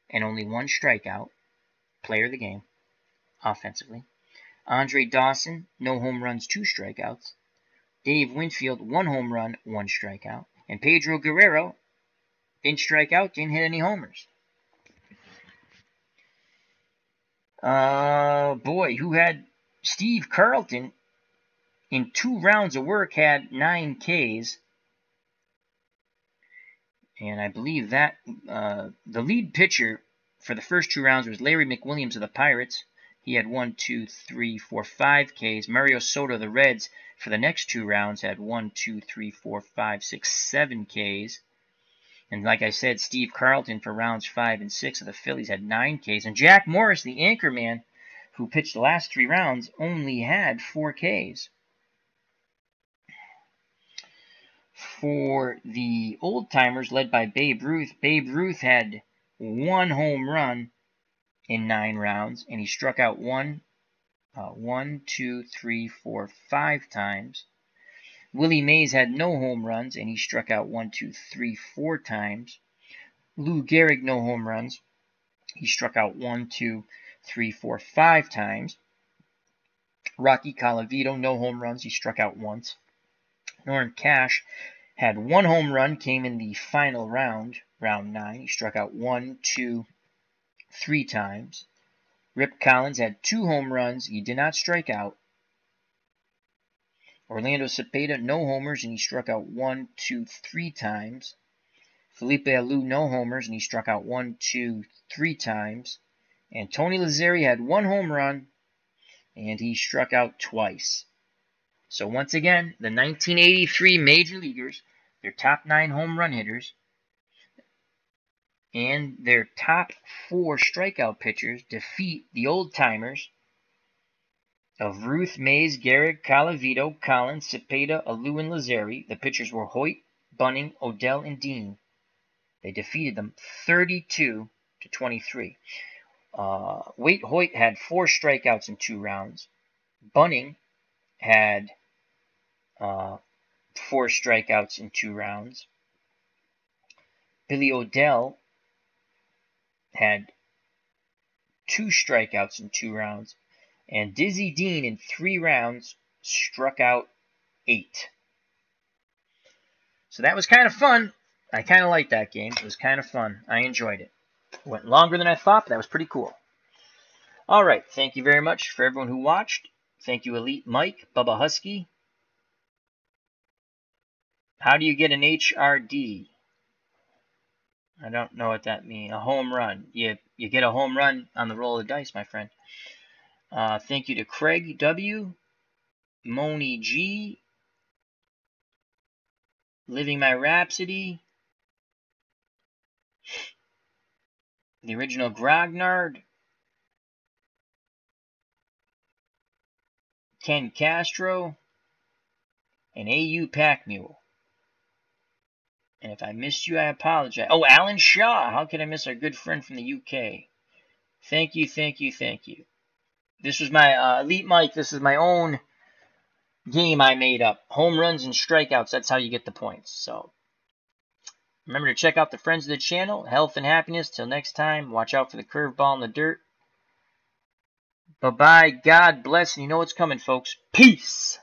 and only 1 strikeout. Player of the game, offensively. Andre Dawson, no home runs, 2 strikeouts. Dave Winfield, 1 home run, 1 strikeout. And Pedro Guerrero didn't strike out, didn't hit any homers. Boy, who had Steve Carlton in 2 rounds of work had 9 Ks. And I believe that the lead pitcher for the first 2 rounds was Larry McWilliams of the Pirates. He had 1, 2, 3, 4, 5 Ks. Mario Soto of the Reds for the next 2 rounds had 1, 2, 3, 4, 5, 6, 7 Ks. And like I said, Steve Carlton for rounds 5 and 6 of the Phillies had 9 Ks. And Jack Morris, the anchor man, who pitched the last 3 rounds, only had 4 Ks. For the old-timers, led by Babe Ruth had 1 home run in 9 rounds, and he struck out 1, 2, 3, 4, 5 times. Willie Mays had no home runs, and he struck out 1, 2, 3, 4 times. Lou Gehrig, no home runs. He struck out 1, 2, 3, 4, 5 times. Rocky Colavito, no home runs. He struck out once. Norm Cash had 1 home run, came in the final round, round 9. He struck out 1, 2, 3 times. Rip Collins had 2 home runs. He did not strike out. Orlando Cepeda, no homers, and he struck out 1, 2, 3 times. Felipe Alou, no homers, and he struck out 1, 2, 3 times. And Tony Lazzeri had 1 home run, and he struck out twice. So once again, the 1983 Major Leaguers, their top 9 home run hitters, and their top 4 strikeout pitchers defeat the old-timers of Ruth, Mays, Gehrig, Colavito, Collins, Cepeda, Alou, and Lazzeri. The pitchers were Hoyt, Bunning, Odell, and Dean. They defeated them 32 to 23. Waite Hoyt had 4 strikeouts in 2 rounds. Bunning had 4 strikeouts in 2 rounds. Billy Odell had 2 strikeouts in 2 rounds. And Dizzy Dean in 3 rounds struck out 8. So that was kind of fun. I kind of liked that game. It was kind of fun. I enjoyed it. It went longer than I thought, but that was pretty cool. All right. Thank you very much for everyone who watched. Thank you, Elite Mike, Bubba Husky. How do you get an HRD? I don't know what that means. A home run. You get a home run on the roll of the dice, my friend. Thank you to Craig W., Moni G., Living My Rhapsody, the original Grognard, Ken Castro, and AU Pack Mule. And if I missed you, I apologize. Oh, Alan Shaw. How could I miss our good friend from the UK? Thank you, thank you, thank you. This was my Elite Mike. This is my own game I made up. Home runs and strikeouts. That's how you get the points. So remember to check out the friends of the channel. Health and happiness. Till next time. Watch out for the curveball in the dirt. Bye-bye. God bless. And you know what's coming, folks. Peace.